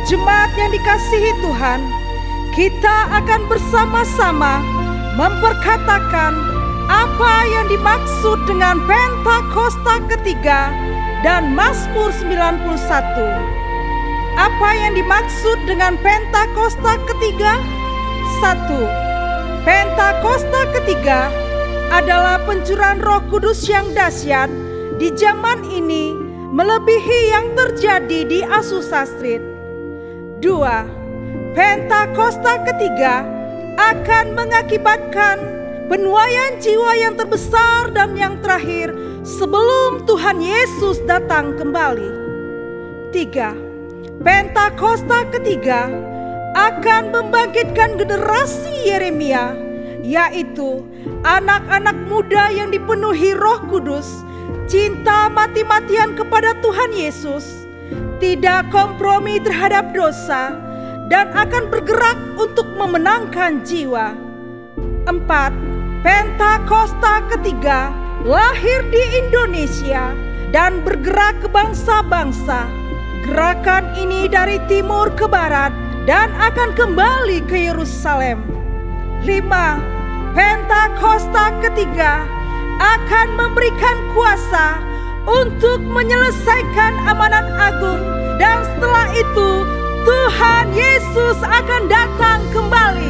Jemaat yang dikasihi Tuhan, kita akan bersama-sama memperkatakan apa yang dimaksud dengan Pentakosta ketiga dan Mazmur 91. Apa yang dimaksud dengan Pentakosta ketiga? 1. Pentakosta ketiga adalah pencurahan Roh Kudus yang dahsyat di zaman ini, melebihi yang terjadi di Azusa Street. 2. Pentakosta ketiga akan mengakibatkan penuaian jiwa yang terbesar dan yang terakhir sebelum Tuhan Yesus datang kembali. 3. Pentakosta ketiga akan membangkitkan generasi Yeremia, yaitu anak-anak muda yang dipenuhi Roh Kudus, cinta mati-matian kepada Tuhan Yesus, tidak kompromi terhadap dosa, dan akan bergerak untuk memenangkan jiwa. 4. Pentakosta ketiga lahir di Indonesia dan bergerak ke bangsa-bangsa. Gerakan ini dari timur ke barat dan akan kembali ke Yerusalem. 5. Pentakosta ketiga akan memberikan kuasa untuk menyelesaikan amanat agung, dan setelah itu Tuhan Yesus akan datang kembali.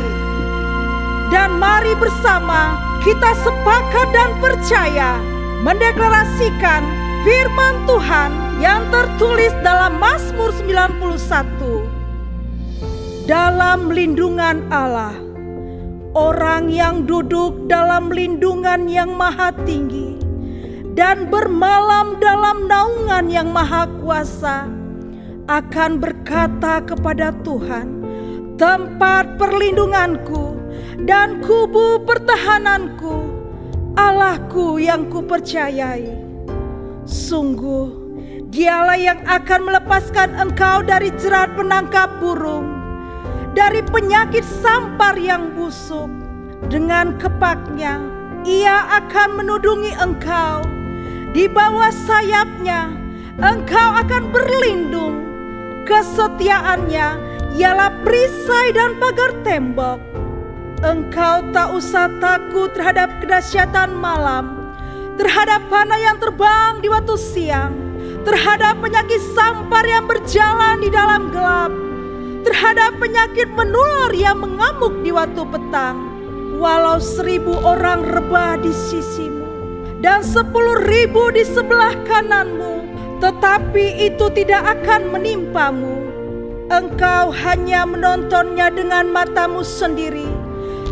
Dan mari bersama kita sepakat dan percaya mendeklarasikan firman Tuhan yang tertulis dalam Mazmur 91. Dalam lindungan Allah, orang yang duduk dalam lindungan yang maha tinggi dan bermalam dalam naungan yang maha kuasa akan berkata kepada Tuhan, tempat perlindunganku dan kubu pertahananku, Allahku yang kupercayai. Sungguh, Dialah yang akan melepaskan engkau dari jerat penangkap burung, dari penyakit sampar yang busuk. Dengan kepaknya Ia akan menudungi engkau, di bawah sayapnya engkau akan berlindung. Kesetiaannya ialah perisai dan pagar tembok. Engkau tak usah takut terhadap kedahsyatan malam, terhadap panah yang terbang di waktu siang, terhadap penyakit sampar yang berjalan di dalam gelap, terhadap penyakit menular yang mengamuk di waktu petang. Walau 1000 orang rebah di sisimu dan 10.000 di sebelah kananmu, tetapi itu tidak akan menimpamu. Engkau hanya menontonnya dengan matamu sendiri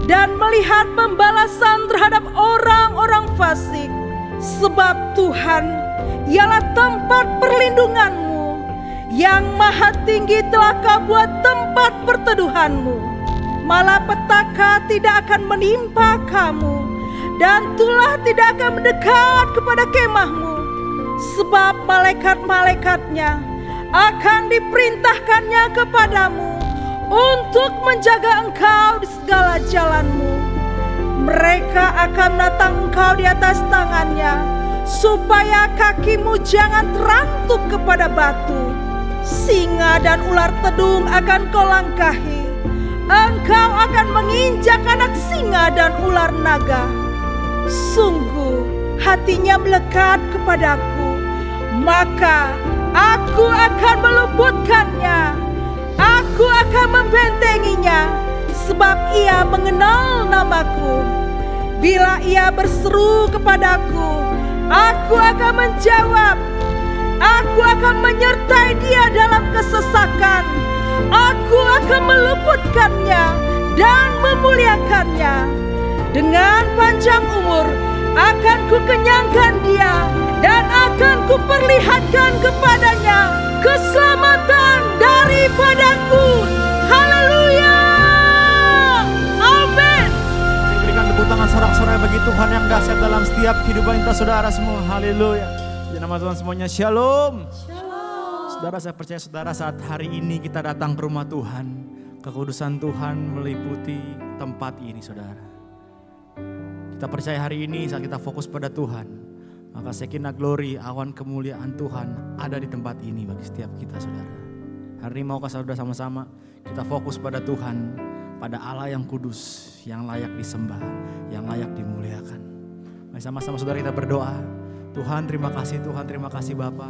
dan melihat pembalasan terhadap orang-orang fasik. Sebab Tuhan ialah tempat perlindunganmu, yang maha tinggi telah kau buat tempat perteduhanmu. Malapetaka tidak akan menimpa kamu, dan tulah tidak akan mendekat kepada kemahmu. Sebab malaikat-malaikatnya akan diperintahkannya kepadamu untuk menjaga engkau di segala jalanmu. Mereka akan menatang engkau di atas tangannya, supaya kakimu jangan terantuk kepada batu. Singa dan ular tedung akan kau langkahi. Engkau akan menginjak anak singa dan ular naga. Sungguh hatinya melekat kepadaku, maka aku akan meluputkannya. Aku akan membentenginya, sebab ia mengenal namaku. Bila ia berseru kepadaku, aku akan menjawab. Aku akan menyertai dia dalam kesesakan. Aku akan meluputkannya dan memuliakannya. Dengan panjang umur akan kukenyangkan dia, dan akan kuperlihatkan kepadanya keselamatan daripadaku. Haleluya. Amin. Berikan tepuk tangan sorak-sorai bagi Tuhan yang dahsyat dalam setiap kehidupan kita saudara semua. Haleluya. Di nama Tuhan semuanya, shalom. Saudara, saya percaya saudara saat hari ini kita datang ke rumah Tuhan, kekudusan Tuhan meliputi tempat ini saudara. Kita percaya hari ini saat kita fokus pada Tuhan, maka Shekinah glory, awan kemuliaan Tuhan ada di tempat ini bagi setiap kita saudara. Hari ini maukah saudara sama-sama kita fokus pada Tuhan, pada Allah yang kudus, yang layak disembah, yang layak dimuliakan. Mari sama-sama saudara kita berdoa. Tuhan terima kasih Bapa.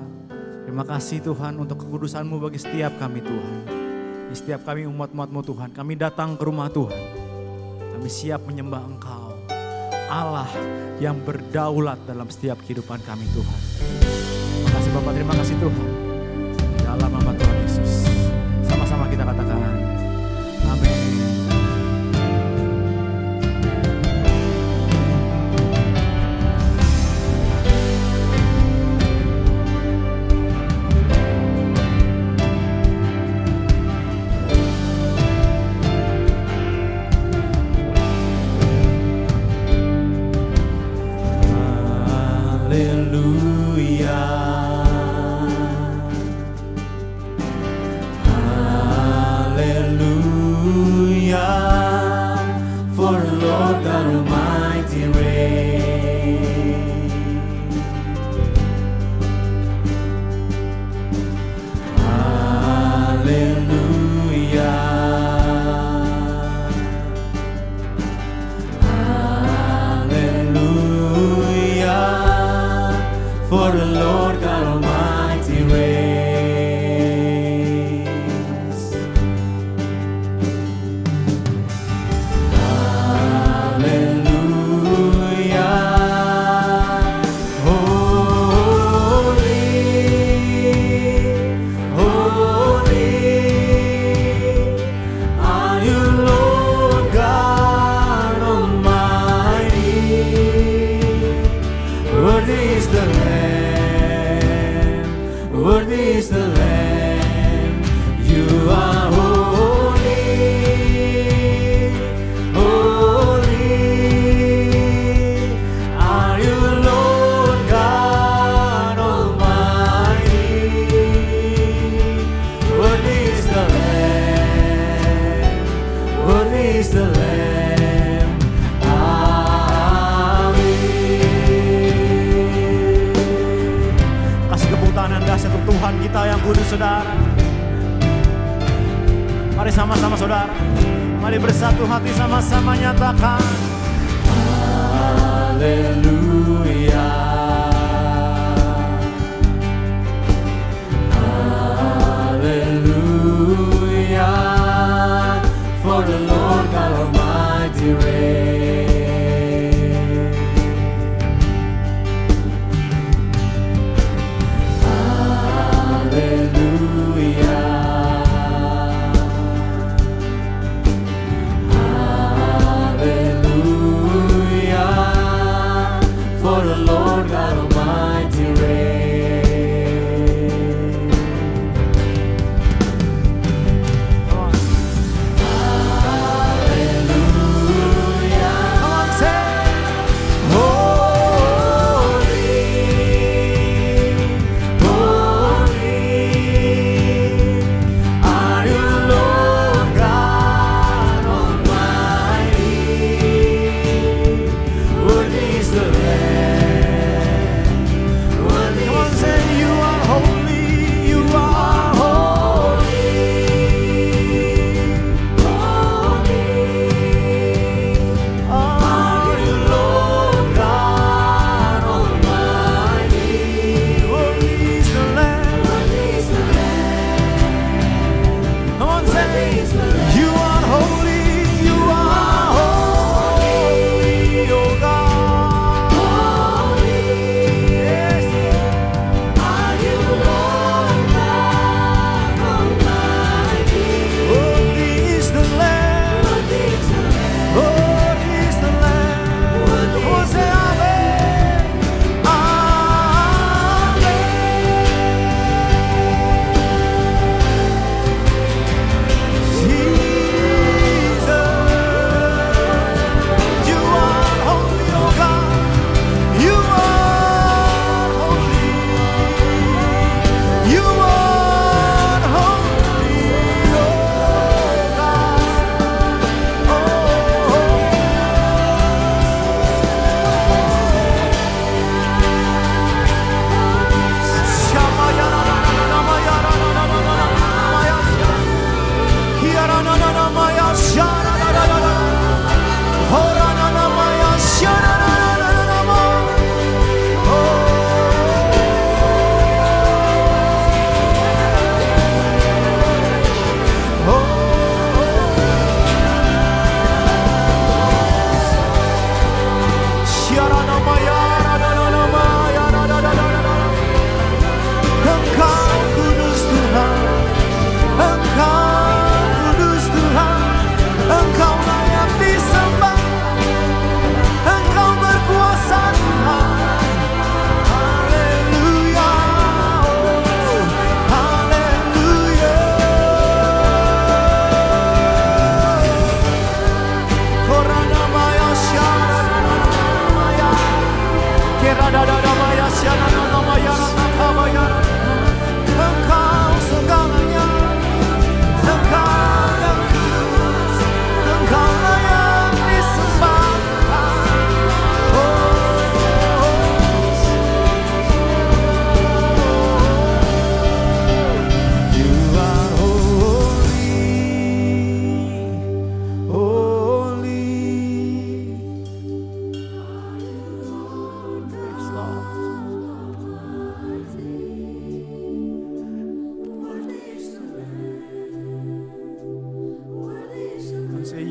Terima kasih Tuhan untuk kekudusan-Mu bagi setiap kami Tuhan. Di setiap kami umat-umat-Mu Tuhan, kami datang ke rumah Tuhan. Kami siap menyembah Engkau, Allah yang berdaulat dalam setiap kehidupan kami Tuhan. Terima kasih Bapak, terima kasih Tuhan. Dalam nama Tuhan Yesus, sama-sama kita katakan, amin. For the Lord God Almighty reigns. Hallelujah. Holy, holy are you, Lord God Almighty. Worthy is the Lamb, worthy is the Lamb. You are holy, holy are you, Lord God Almighty. Worthy is the Lamb, worthy is the Lamb. Satu Tuhan kita yang kudus saudara. Mari sama-sama saudara, mari bersatu hati sama-sama nyatakan haleluya, haleluya, for the Lord God Almighty reigns.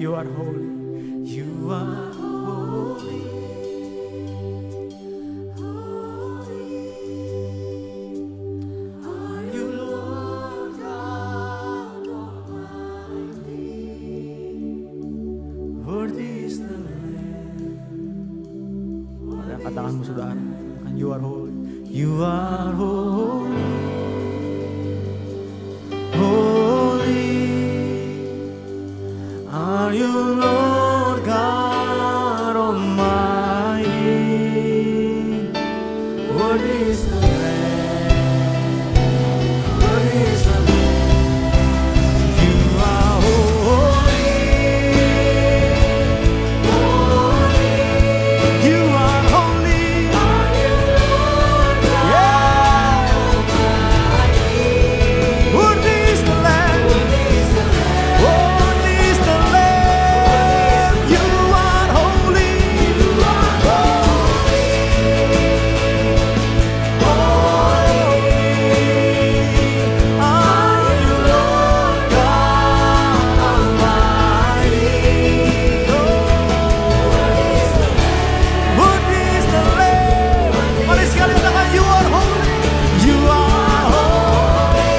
You are holy. You are holy. Are you Lord God Almighty? Worthy is the Lamb. Ada katakanmu saudara, katakan you are holy. You are holy. Holy are you, Lord God Almighty. Worthy is the Lamb. Worthy is the Lamb. You are holy. Holy. You are holy. Are you, Lord God Almighty? Worthy is the Lamb. Worthy is the Lamb. Worthy is the Lamb. You are holy. You are holy. Are you Lord God Almighty? Worthy is the Lamb. Worthy is the Lamb. Mari sekali katakan you are holy. You are holy.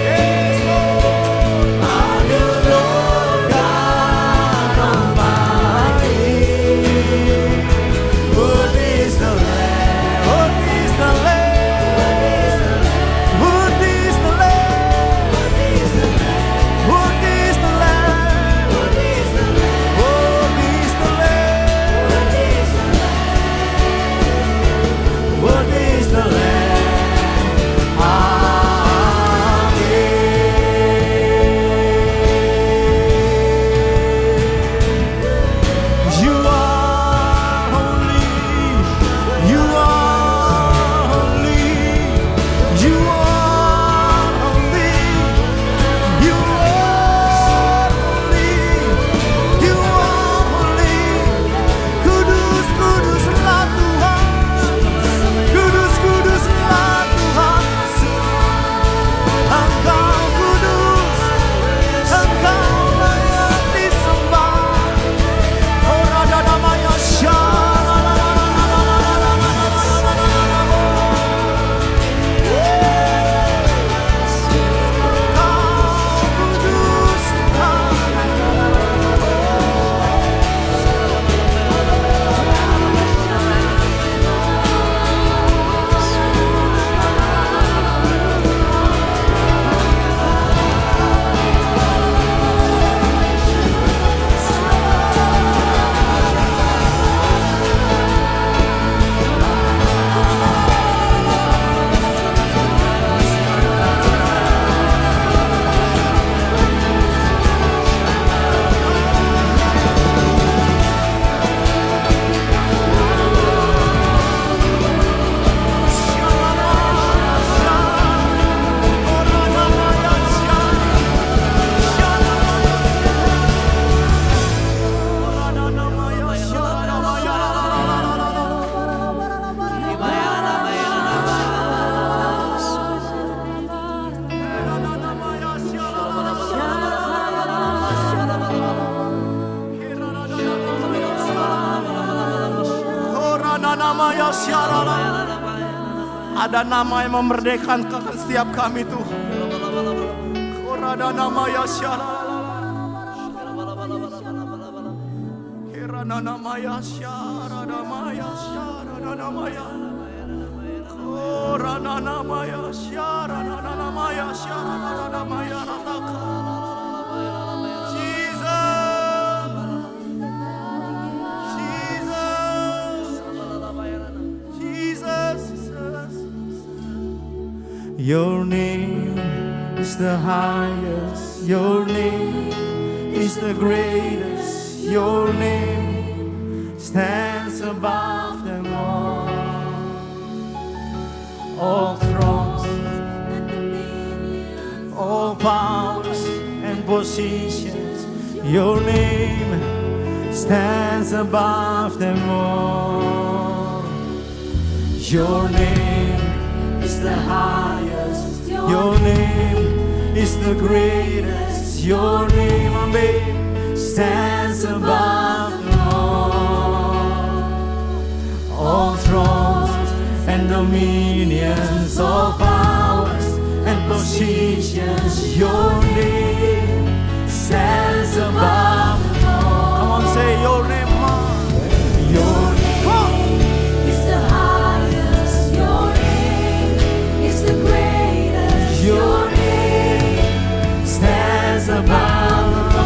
Yes, Lord. Are you Lord God Almighty? Worthy is the Lamb. Worthy is the Lamb. Worthy is the Lamb. Worthy is the Lamb. Worthy is the Lamb. Worthy is the Lamb. Worthy is the Lamb. Worthy is the Lamb. You are holy. You are holy. You are holy. You are holy. You are holy. Kudus, kuduslah Tuhan. Kudus, kuduslah Tuhan. Engkau kudus. Engkau layak disembah. Ora namanya syara. Engkau kudus Tuhan. Ada nama yang memerdekakan setiap kami Tuhan. Ada nama ya Kirana nama ya syara nama ya syara nama ya. Korana nama ya syara nama ya syara nama ya rataka. Your name is the highest. Your name is the greatest. Your name stands above them all. All thrones, all powers and positions. Your name stands above them all. Your name is the highest. Your name is the greatest. Your name, amen, stands above them all thrones and dominions, all powers and positions. Your name stands above them all. Come on, say your name, come on. Your name is the highest. Your name is the greatest. Your name stands above them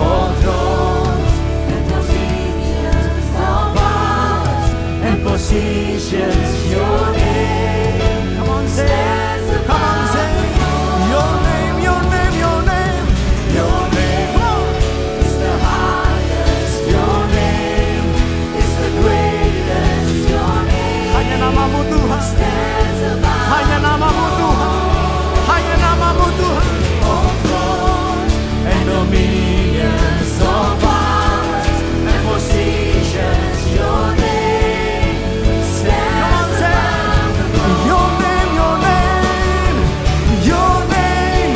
all thrones and dominions, all powers and positions. Your name, Come on, say. stands Come on, above say. Your name, your name, your name. your name. Is the highest. Your name is the greatest. Your name Hanya namamu Tuhan. stands above Hanya namamu Tuhan. Hanya namamu Tuhan. all thrones and dominions, all powers and positions. Your name stands above them all. Your name, your name. Your name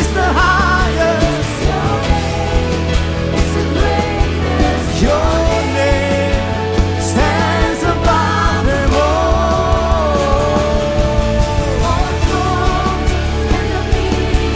is the highest. Your name is the greatest. Your name stands above them all. All thrones and dominions,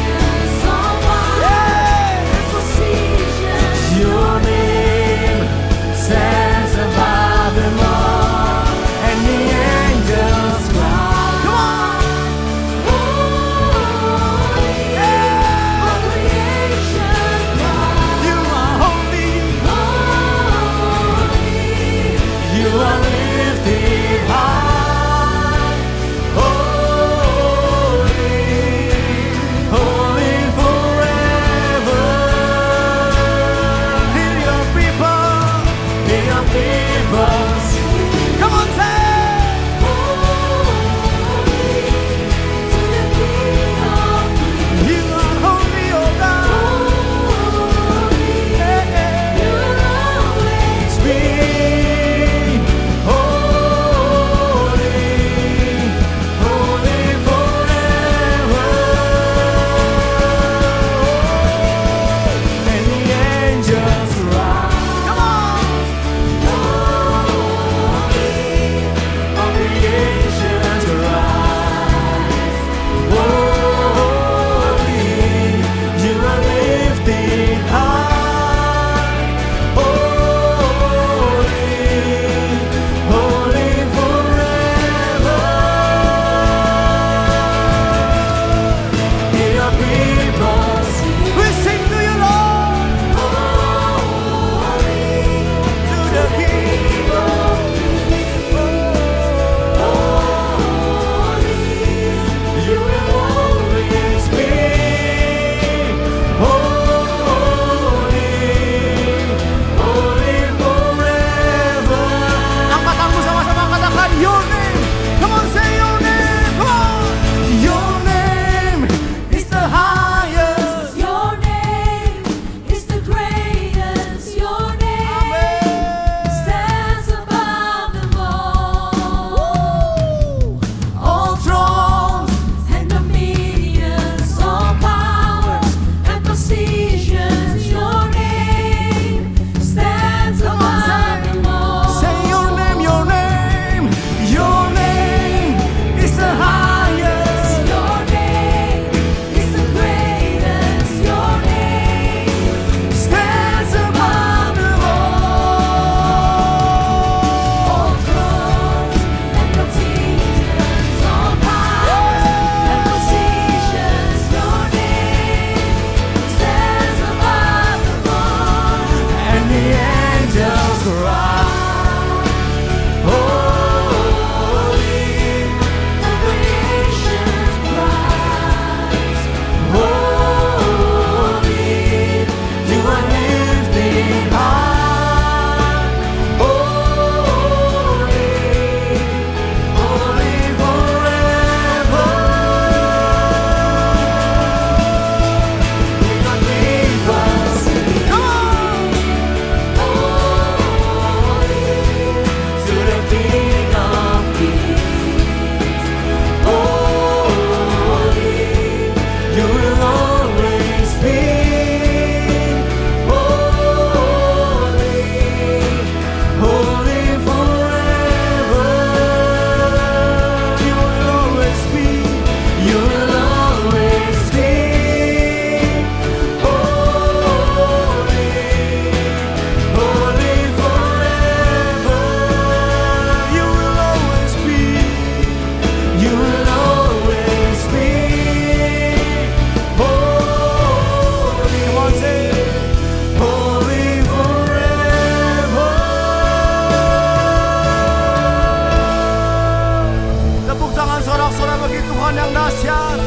Tuhan yang dahsyat,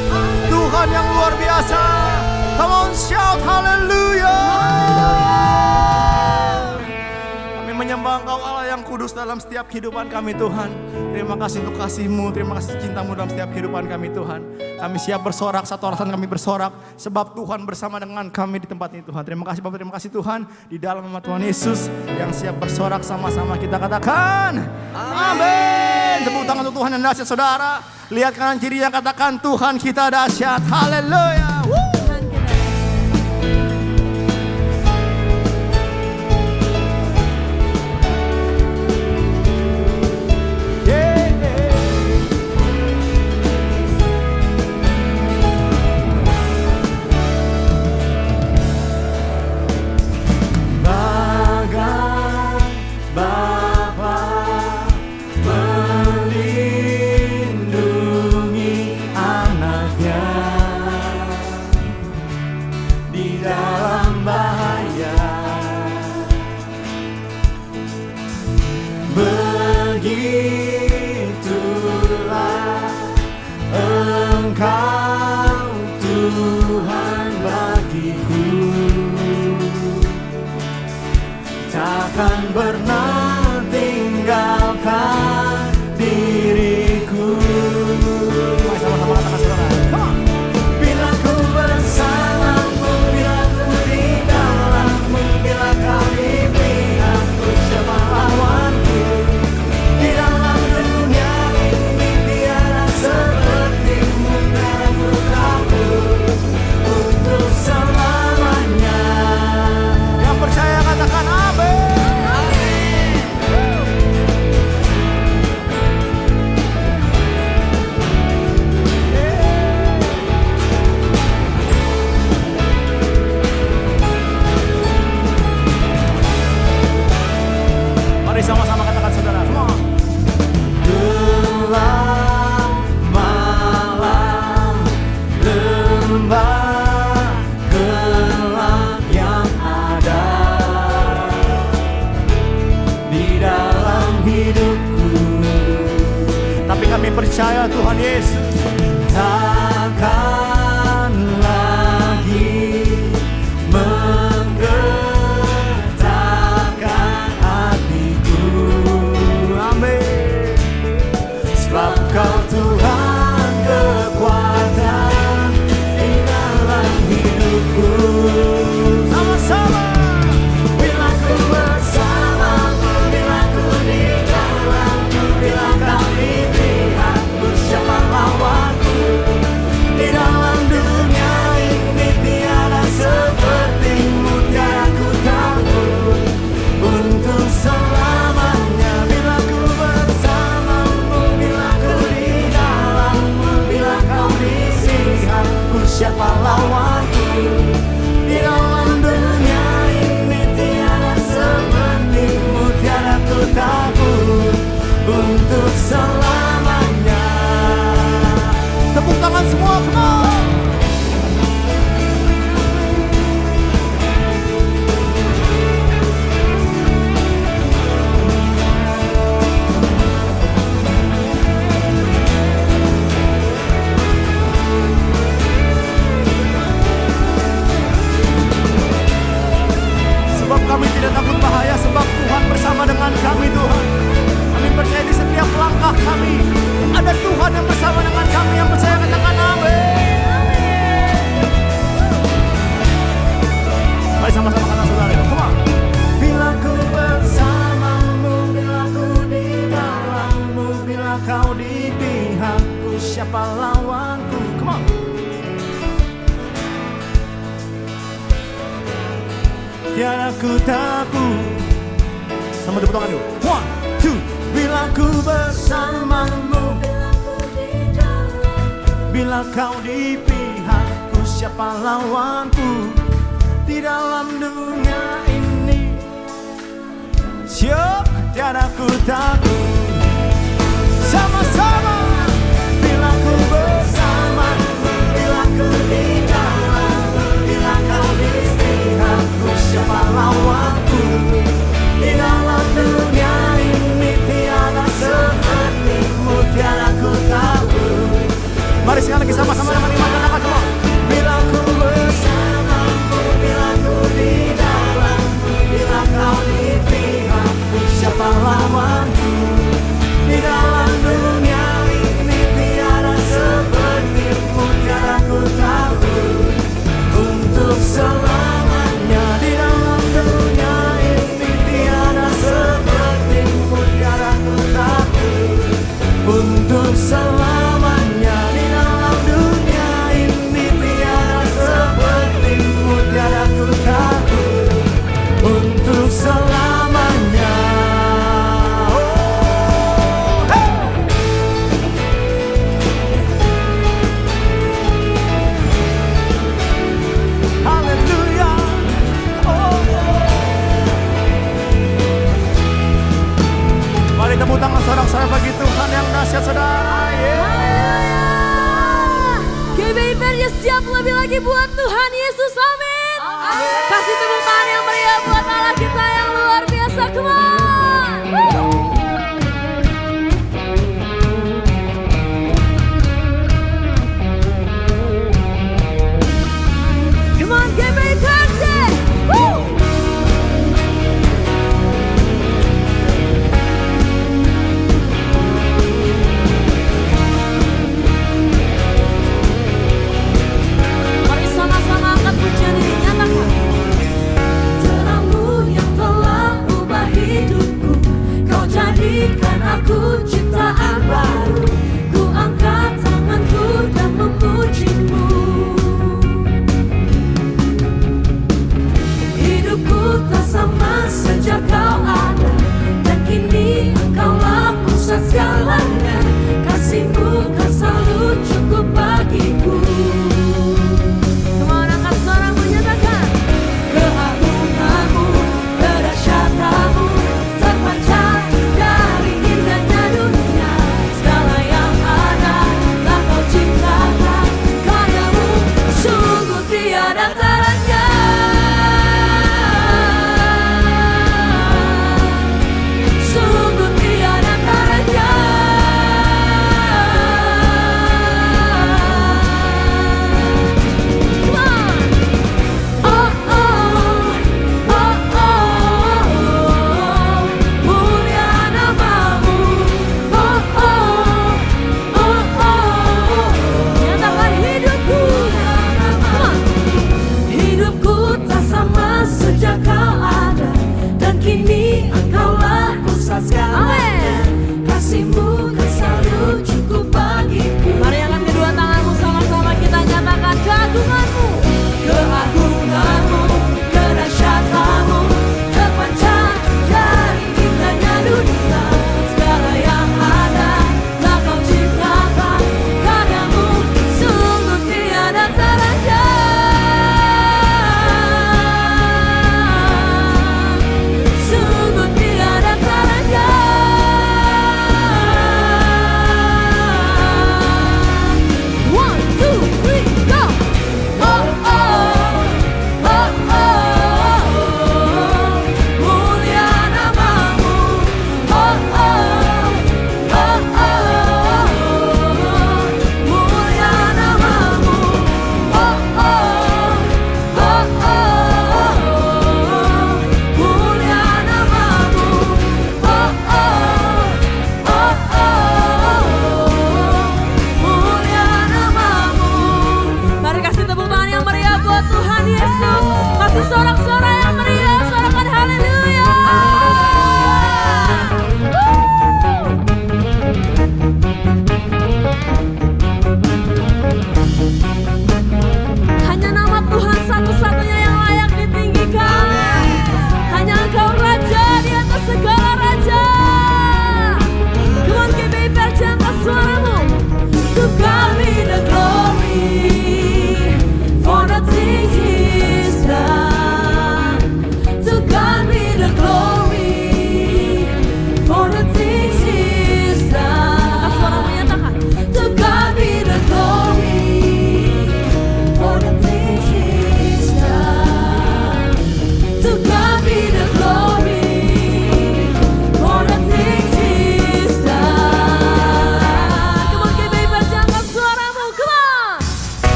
Tuhan yang luar biasa. Come on, shout hallelujah. Kami menyembah Engkau Allah yang kudus dalam setiap kehidupan kami Tuhan. Terima kasih untuk kasih-Mu, terima kasih cinta-Mu dalam setiap kehidupan kami Tuhan. Kami siap bersorak, satu alasan kami bersorak, sebab Tuhan bersama dengan kami di tempat ini Tuhan. Terima kasih Bapak, terima kasih Tuhan. Di dalam nama Tuhan Yesus yang siap bersorak sama-sama kita katakan amin. Tepuk tangan untuk Tuhan yang dahsyat saudara. Lihat kanan kiri yang katakan Tuhan kita dahsyat. Haleluya. Takkan pernah tinggalkan diriku. Sama-sama katakan saudara. Bila ku bersamamu, bila ku di dalammu, bila kau di pihakku, siapa lawanku? Di dalam dunia ini tiada sepertimu, dan aku takut untuk selamanya. Yang percaya katakan amin. Mari sama-sama katakan saudara. Come on. Gelap malam, lembah gelap yang ada di dalam hidupku, Tapi kami percaya Tuhan Yesus takkan lagi menggetarkan hatiku. amin. Sebab Kau Tuhan kekuatan di dalam hidupku. Sama-sama. Bila ku bersamamu, bila ku di dalammu, bila Kau di pihakku, siapa lawanku? Di dalam dunia ini tiada sepertimu, tiada ku takut untuk selamanya. Bila ku bersamamu, bila ku di dalammu, bila Kau di pihakku, siapa lawanku? Di dalam dunia ini tiada sepertimu, tiada ku takut untuk selamanya. Tepuk tangan semua, come on. Sebab kami tidak takut bahaya, sebab Tuhan bersama dengan kami Tuhan. Kami percaya di setiap langkah kami ada Tuhan yang bersama dengan kami. Yang percaya katakan amin. Mari sama-sama kata saudara, come on. Bila ku bersamamu, bila ku di dalammu, bila Kau di pihakku, siapa lawanku? Come on. Tiada ku takut. Sama tepuk tangan dulu. 1, 2. Bila ku bersamamu, bila Kau di pihakku, siapa lawanku? Di dalam dunia ini siap, tiada ku takut. Sama-sama. Bila ku bersamamu, bila ku di dalammu, bila Kau di pihakku, siapa lawanku? Di dalam dunia ini tiada sepertimu, tiada ku takut. Mari untuk selamanya. Di dalam dunia ini tiada seperti-Mu, tiada ku takut untuk selamanya. Oh, hey! Haleluya. Oh. Mari tepuk tangan sorak-sorai bagi Tuhan yang dahsyat, saudara. GBI Pernya siap lebih lagi buat Tuhan Yesus, amin. Kasih tepuk tangan yang meriah buat Allah kita yang luar biasa, come on. Come on GBI Pernya. Mari sama-sama angkat pujian ini, nyatakan. Terang-Mu yang telah ubah hidupku, Kau jadikan aku ciptaan baru. Ku angkat tanganku dan memuji-Mu. Hidupku tak sama sejak Kau ada, dan kini Engkaulah pusat segalanya. Kasih-Mu kan selalu cukup bagiku. Kemana angkat suaramu, nyatakan. Keagungan-Mu, kedahsyatan-Mu terpancar dari indahnya dunia. Segala yang ada telah Kau ciptakan, karya-Mu sungguh tiada taranya. Sungguh tiada taranya.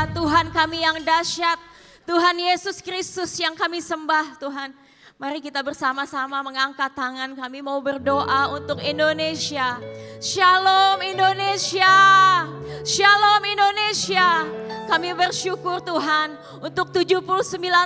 Haleluya, Tuhan kami yang dahsyat, Tuhan Yesus Kristus yang kami sembah Tuhan. Mari kita bersama-sama mengangkat tangan, kami mau berdoa untuk Indonesia. Shalom Indonesia, Shalom Indonesia. Kami bersyukur Tuhan untuk 79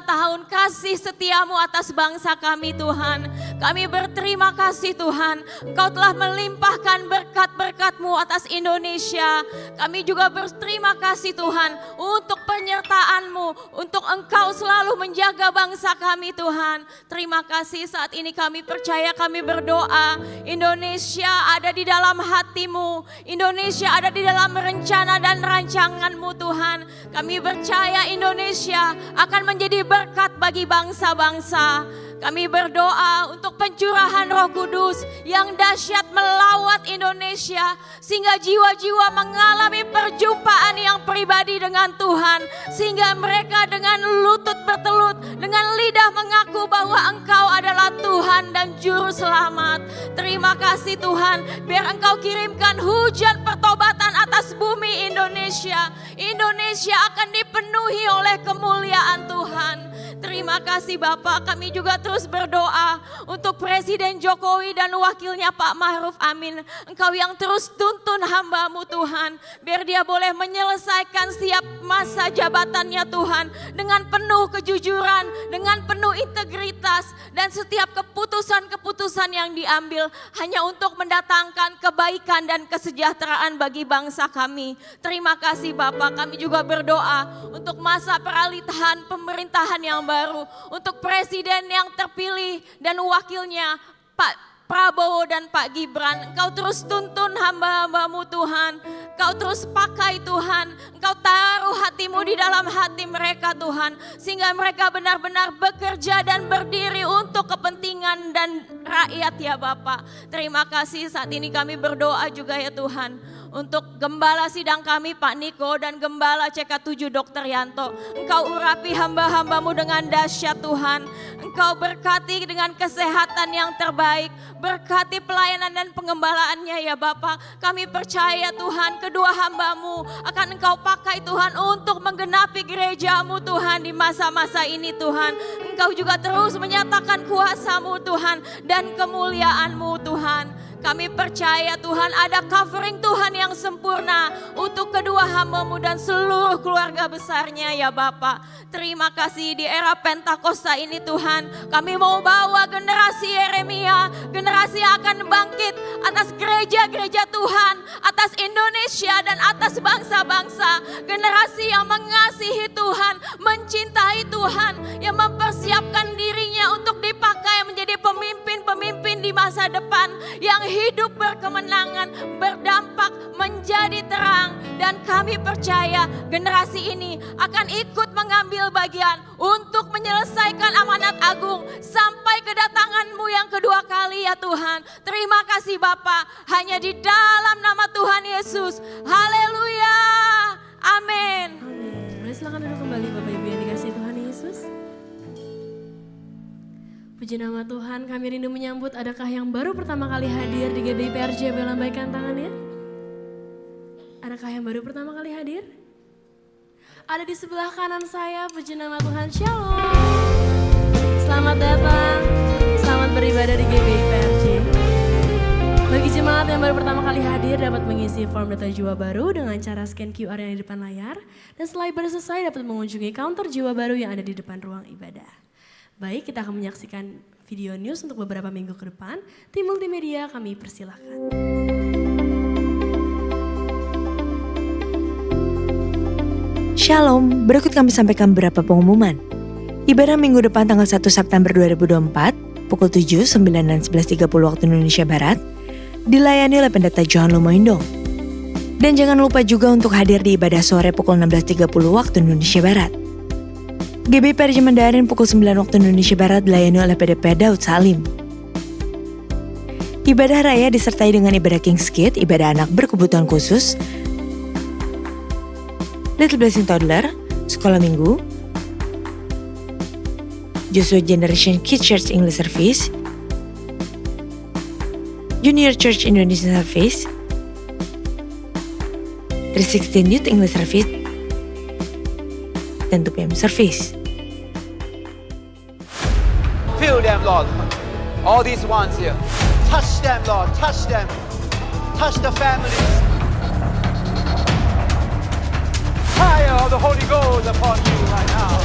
tahun kasih setiamu atas bangsa kami Tuhan. Kami berterima kasih Tuhan, Engkau telah melimpahkan berkat-berkat-Mu atas Indonesia. Kami juga berterima kasih Tuhan untuk penyertaan-Mu, untuk Engkau selalu menjaga bangsa kami Tuhan. Terima kasih, saat ini kami percaya, kami berdoa, Indonesia ada di dalam hati-Mu, Indonesia ada di dalam rencana dan rancangan-Mu Tuhan. Kami percaya Indonesia akan menjadi berkat bagi bangsa-bangsa. Kami berdoa untuk pencurahan Roh Kudus yang dahsyat melawat Indonesia, sehingga jiwa-jiwa mengalami perjumpaan yang pribadi dengan Tuhan, sehingga mereka dengan lutut bertelut, dengan lidah mengaku bahwa Engkau adalah Tuhan dan Juru Selamat. Terima kasih Tuhan, biar Engkau kirimkan hujan pertobatan atas bumi Indonesia. Indonesia akan dipenuhi oleh kemuliaan Tuhan. Terima kasih Bapak, kami juga terus berdoa untuk Presiden Jokowi dan wakilnya Pak Ma'ruf Amin. Engkau yang terus tuntun hamba-Mu Tuhan, biar dia boleh menyelesaikan setiap masa jabatannya Tuhan dengan penuh kejujuran, dengan penuh integritas, dan setiap keputusan-keputusan yang diambil hanya untuk mendatangkan kebaikan dan kesejahteraan bagi bangsa kami. Terima kasih Bapak, kami juga berdoa untuk masa peralihan pemerintahan yang baru, untuk presiden yang terpilih dan wakilnya Pak Prabowo dan Pak Gibran. Engkau terus tuntun hamba-hamba-Mu Tuhan, Engkau terus pakai Tuhan, Engkau taruh hati-Mu di dalam hati mereka Tuhan, sehingga mereka benar-benar bekerja dan berdiri untuk kepentingan dan rakyat ya Bapak. Terima kasih, saat ini kami berdoa juga ya Tuhan untuk Gembala sidang kami Pak Niko dan Gembala CK7 Dr. Yanto. Engkau urapi hamba-hamba-Mu dengan dahsyat Tuhan. Engkau berkati dengan kesehatan yang terbaik, berkati pelayanan dan pengembalaannya ya Bapak. Kami percaya Tuhan, kedua hamba-Mu akan Engkau pakai Tuhan untuk menggenapi gereja-Mu Tuhan di masa-masa ini Tuhan. Engkau juga terus menyatakan kuasa-Mu Tuhan dan kemuliaan-Mu Tuhan. Kami percaya Tuhan ada covering Tuhan yang sempurna untuk kedua hamba-Mu dan seluruh keluarga besarnya ya Bapak. Terima kasih di era Pentakosta ini Tuhan. Kami mau bawa generasi Yeremia, generasi yang akan bangkit atas gereja-gereja Tuhan, atas Indonesia dan atas bangsa-bangsa. Generasi yang mengasihi Tuhan, mencintai Tuhan, yang mempersiapkan dirinya untuk dipakai menjadi pemimpin-pemimpin di masa depan, yang hidup berkemenangan, berdampak, menjadi terang. Dan kami percaya generasi ini akan ikut mengambil bagian untuk menyelesaikan amanat agung sampai kedatangan-Mu yang kedua kali ya Tuhan. Terima kasih Bapa, hanya di dalam nama Tuhan Yesus. Haleluya, amin. Amin. Mari silakan duduk kembali Bapak Ibu yang dikasihi Tuhan Yesus. Puji nama Tuhan, kami rindu menyambut adakah yang baru pertama kali hadir di GBI PRJ, boleh lambaikan tangannya? Adakah yang baru pertama kali hadir? Ada di sebelah kanan saya, puji nama Tuhan, Shalom. Selamat datang, selamat beribadah di GBI PRJ. Bagi jemaat yang baru pertama kali hadir dapat mengisi form data jiwa baru dengan cara scan QR yang di depan layar. Dan setelah ibadah selesai dapat mengunjungi counter jiwa baru yang ada di depan ruang ibadah. Baik, kita akan menyaksikan video news untuk beberapa minggu ke depan. Tim multimedia kami persilahkan. Shalom, berikut kami sampaikan beberapa pengumuman. Ibadah minggu depan tanggal 1 September 2024, pukul 7, 9, dan 11.30 waktu Indonesia Barat, dilayani oleh Pendeta Johan Lumoindo. Dan jangan lupa juga untuk hadir di ibadah sore pukul 16.30 waktu Indonesia Barat. GBI PRJ Mandarin pukul 9 waktu Indonesia Barat dilayani oleh PDP Daud Salim. Ibadah raya disertai dengan ibadah King's Kid, ibadah anak berkebutuhan khusus, Little Blessing Toddler, Sekolah Minggu, Joshua Generation Kids Church English Service, Junior Church Indonesian Service, 316 Youth English Service, 10 PM service. Fill them, Lord. All these ones here. Touch them, Lord. Touch them. Touch the families. Fire of the Holy Ghost upon you right now.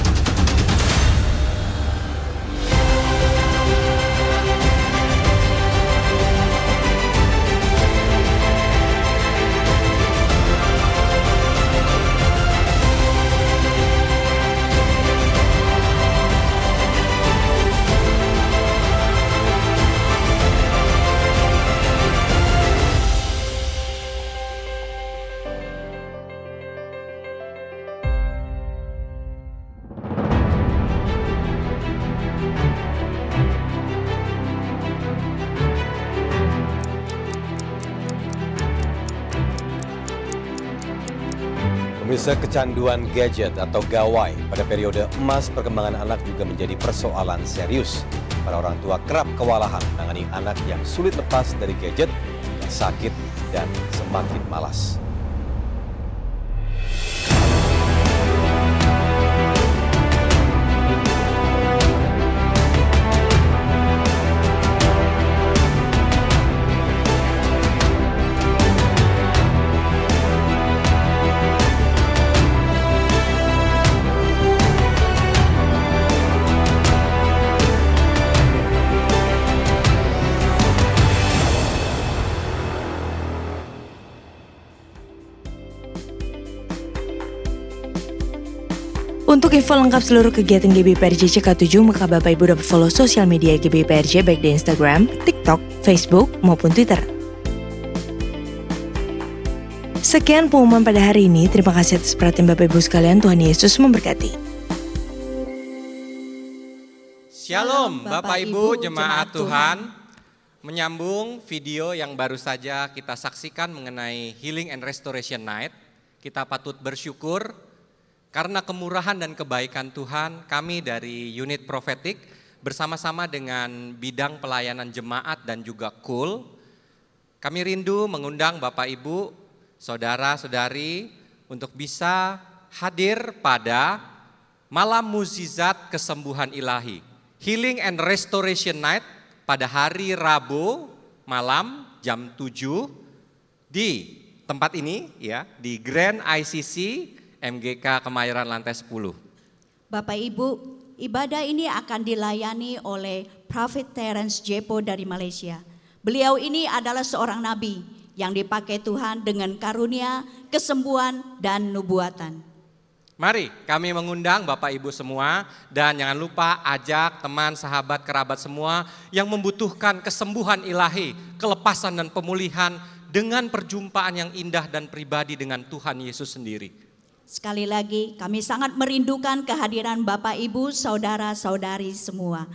Pemirsa, kecanduan gadget atau gawai pada periode emas perkembangan anak juga menjadi persoalan serius. Para orang tua kerap kewalahan menangani anak yang sulit lepas dari gadget, yang sakit dan semakin malas. Untuk info lengkap seluruh kegiatan GBIPRJ CK7, maka Bapak Ibu dapat follow sosial media GBIPRJ baik di Instagram, TikTok, Facebook, maupun Twitter. Sekian pengumuman pada hari ini. Terima kasih atas perhatian Bapak Ibu sekalian. Tuhan Yesus memberkati. Shalom Bapak Ibu Jemaat Tuhan. Menyambung video yang baru saja kita saksikan mengenai Healing and Restoration Night. Kita patut bersyukur karena kemurahan dan kebaikan Tuhan, kami dari unit prophetik bersama-sama dengan bidang pelayanan jemaat dan juga KUL, kami rindu mengundang Bapak Ibu, saudara-saudari untuk bisa hadir pada malam mukjizat kesembuhan ilahi, Healing and Restoration Night pada hari Rabu malam jam 7 di tempat ini ya, di Grand ICC MGK Kemayoran lantai 10. Bapak Ibu, ibadah ini akan dilayani oleh Prophet Terence Jepo dari Malaysia. Beliau ini adalah seorang nabi yang dipakai Tuhan dengan karunia, kesembuhan, dan nubuatan. Mari kami mengundang Bapak Ibu semua dan jangan lupa ajak teman, sahabat, kerabat semua yang membutuhkan kesembuhan ilahi, kelepasan dan pemulihan dengan perjumpaan yang indah dan pribadi dengan Tuhan Yesus sendiri. Sekali lagi kami sangat merindukan kehadiran Bapak Ibu saudara-saudari semua.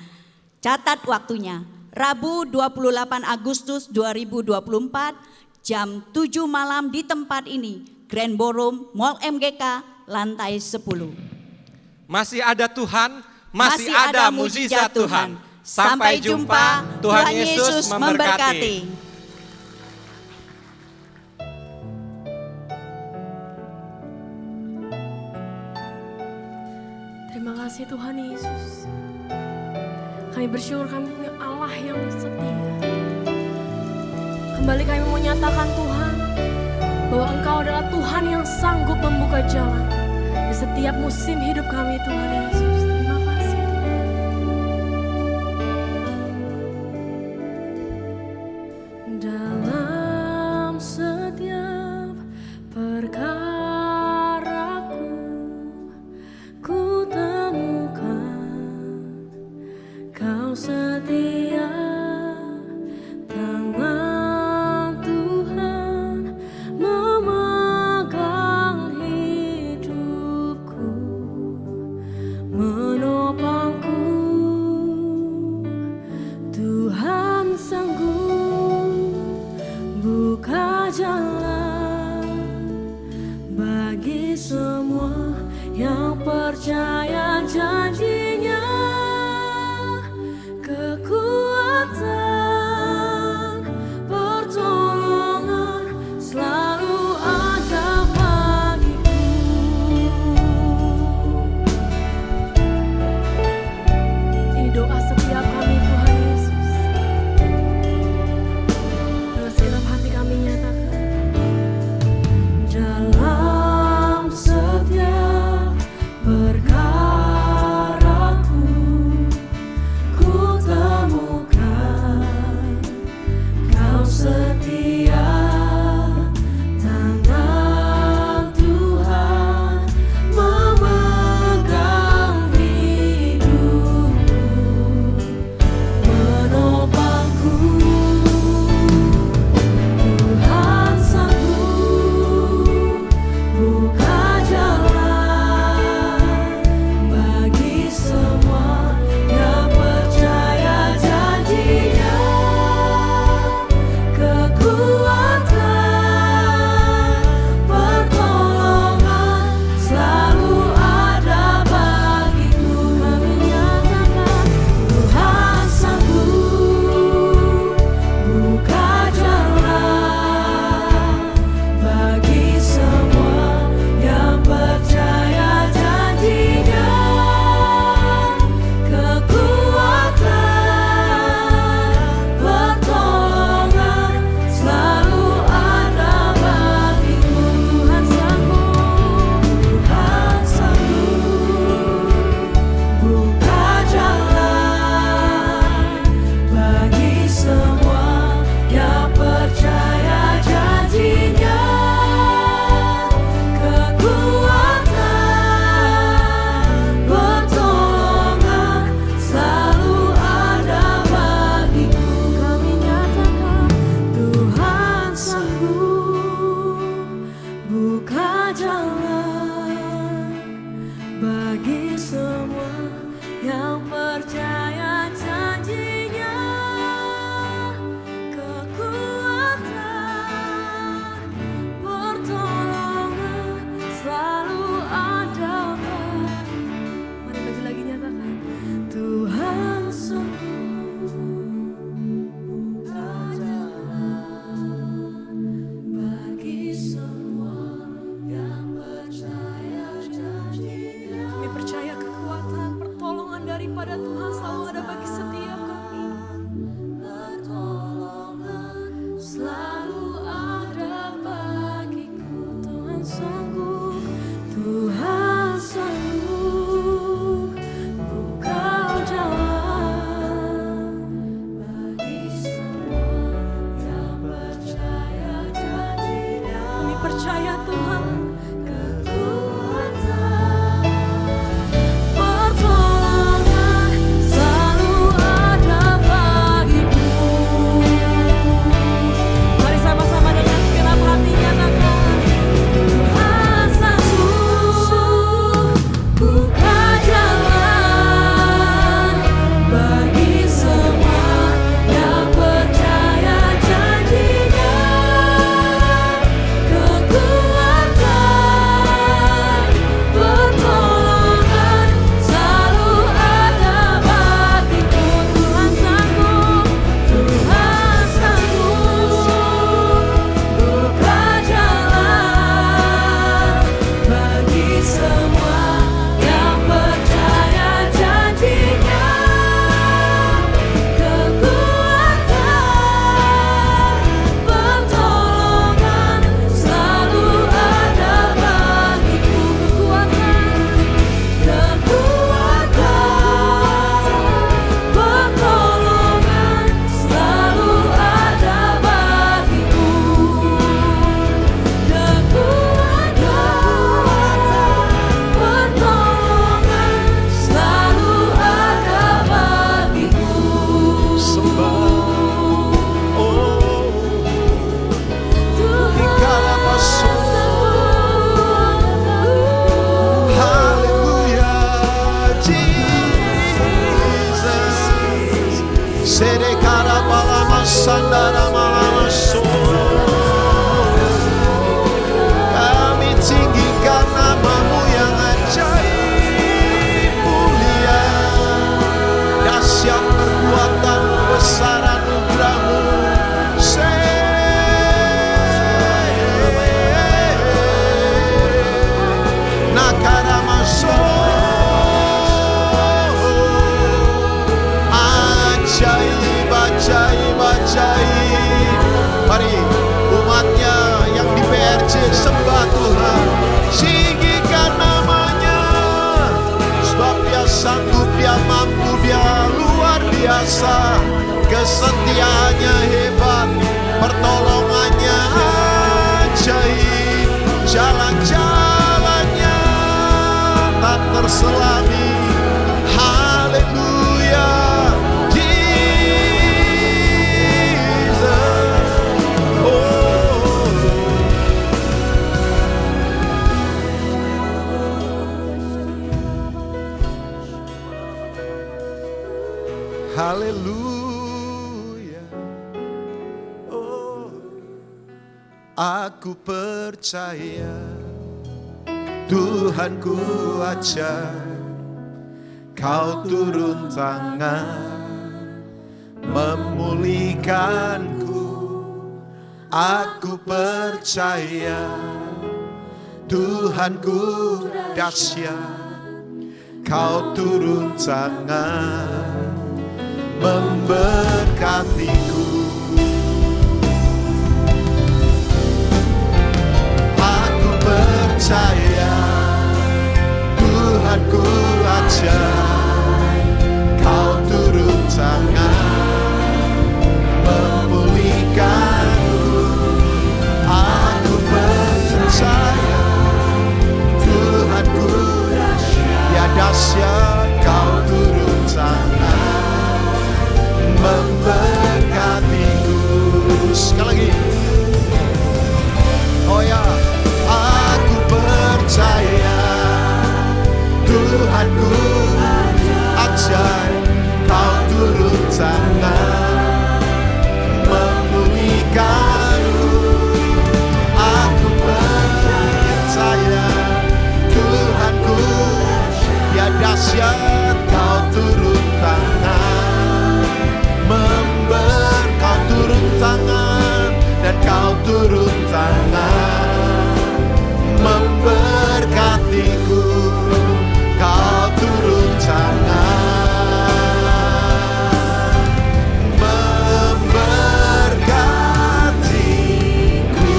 Catat waktunya, Rabu 28 Agustus 2024 jam 7 malam di tempat ini, Grand Ballroom Mall MGK lantai 10. Masih ada Tuhan, masih ada mukjizat Tuhan. Sampai jumpa, Tuhan Yesus memberkati. Terima kasih Tuhan Yesus. Kami bersyukur kami punya Allah yang setia. Kembali kami mau nyatakan Tuhan bahwa Engkau adalah Tuhan yang sanggup membuka jalan di setiap musim hidup kami Tuhan Yesus. Terima kasih Tuhan. Dalam setiap perkara setia, tangan Tuhan memegang hidupku, menopangku. Tuhan sanggup buka jalan bagi semua yang percaya janji-Nya. Kekuatan, pertolongan selalu ada bagiku. jalan-jalannya tak terselami. Haleluya, Jesus. Oh, haleluya. Oh, aku percaya Tuhanku ajar, Kau turun tangan memulihkanku. Aku percaya Tuhanku dahsyat, Kau turun tangan memberkatiku. Aku percaya Tuhanku ajar, Kau turun tangan memulihkanku. Aku percaya Tuhanku ya dahsyat, Kau turun tangan memberkatiku. Sekali lagi. Oh ya, aku percaya Tuhanku ajaib, Kau turun tangan memulihkanku. Aku percaya Tuhanku ya dahsyat, Kau turun tangan Kau turun tangan dan Kau turun tangan memberkatiku. Kau turun tangan memberkatiku.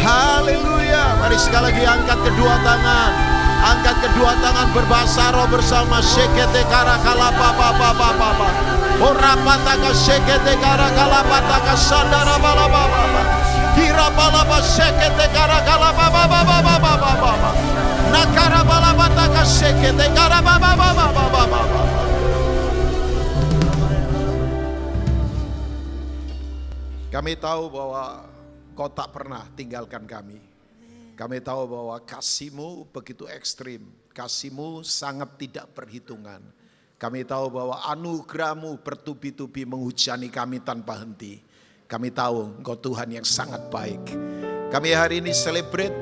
Haleluya. Mari sekali lagi angkat kedua tangan. Angkat kedua tangan berbahasa roh bersama. Shekete karakala baba baba baba. Orapataka shekete karakala bataka sandara bala baba. Kira bala baba shekete karakala baba baba baba baba. Nakara bala bataka shekete karakala baba baba baba. Kami tahu bahwa Kau tak pernah tinggalkan kami. Kami tahu bahwa kasih-Mu begitu ekstrim, kasih-Mu sangat tidak perhitungan. Kami tahu bahwa anugerah-Mu bertubi-tubi menghujani kami tanpa henti. Kami tahu Engkau Tuhan yang sangat baik. Kami hari ini celebrate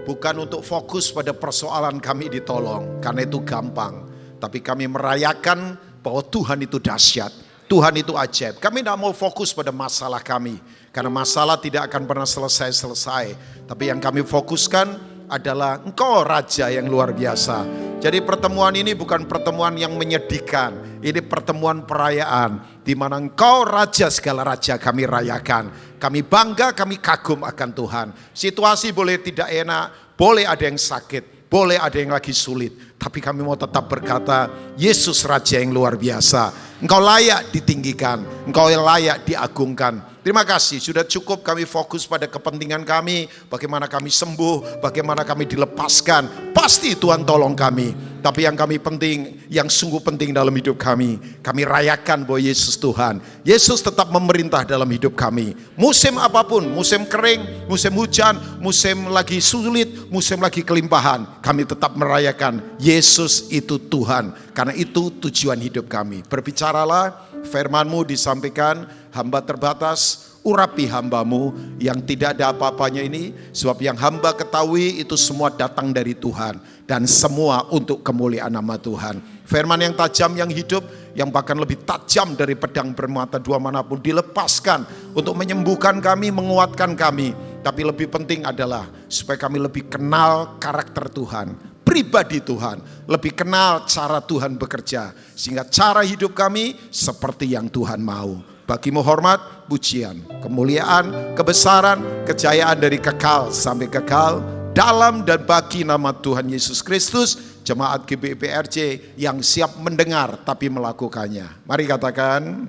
bukan untuk fokus pada persoalan kami ditolong, karena itu gampang. Tapi kami merayakan bahwa Tuhan itu dahsyat, Tuhan itu ajaib. Kami tidak mau fokus pada masalah kami, karena masalah tidak akan pernah selesai-selesai. Tapi yang kami fokuskan adalah Engkau Raja yang luar biasa. Jadi pertemuan ini bukan pertemuan yang menyedihkan. Ini pertemuan perayaan, di mana Engkau Raja segala raja kami rayakan. Kami bangga, kami kagum akan Tuhan. Situasi boleh tidak enak, boleh ada yang sakit, boleh ada yang lagi sulit. Tapi kami mau tetap berkata, Yesus Raja yang luar biasa. Engkau layak ditinggikan, Engkau layak diagungkan. Terima kasih, sudah cukup kami fokus pada kepentingan kami, bagaimana kami sembuh, bagaimana kami dilepaskan. Pasti Tuhan tolong kami. Tapi yang kami penting, yang sungguh penting dalam hidup kami rayakan bahwa Yesus Tuhan. Yesus tetap memerintah dalam hidup kami. Musim apapun, musim kering, musim hujan, musim lagi sulit, musim lagi kelimpahan, kami tetap merayakan Yesus itu Tuhan. Karena itu tujuan hidup kami. Berbicaralah, firman-Mu disampaikan, hamba terbatas, urapi hamba-Mu yang tidak ada apa-apanya ini. Sebab yang hamba ketahui itu semua datang dari Tuhan. Dan semua untuk kemuliaan nama Tuhan. Firman yang tajam, yang hidup, yang bahkan lebih tajam dari pedang bermata dua manapun, dilepaskan untuk menyembuhkan kami, menguatkan kami. Tapi lebih penting adalah supaya kami lebih kenal karakter Tuhan, pribadi Tuhan, lebih kenal cara Tuhan bekerja, sehingga cara hidup kami seperti yang Tuhan mau. Bagi-Mu hormat, pujian, kemuliaan, kebesaran, kejayaan dari kekal sampai kekal, dalam dan bagi nama Tuhan Yesus Kristus. Jemaat GBIPRJ yang siap mendengar tapi melakukannya. Mari katakan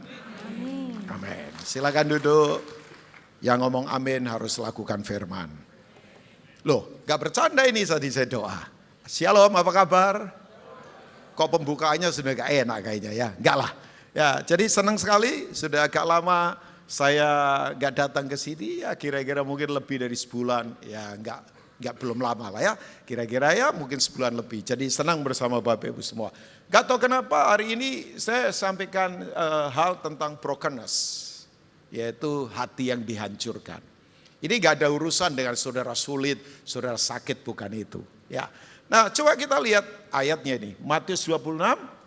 amin. Silakan duduk. Yang ngomong amin harus lakukan firman. Loh, gak bercanda ini tadi saya doa. Shalom, apa kabar? Kok pembukaannya sudah gak enak kayaknya ya? Enggak lah. Ya, jadi senang sekali, sudah agak lama saya gak datang ke sini, ya kira-kira mungkin lebih dari sebulan. Ya enggak belum lama lah ya, kira-kira ya mungkin sebulan lebih. Jadi senang bersama Bapak Ibu semua. Gak tahu kenapa hari ini saya sampaikan hal tentang brokenness. Yaitu hati yang dihancurkan. Ini gak ada urusan dengan saudara sulit, saudara sakit, bukan itu. Ya. Nah, coba kita lihat ayatnya ini. Matius 26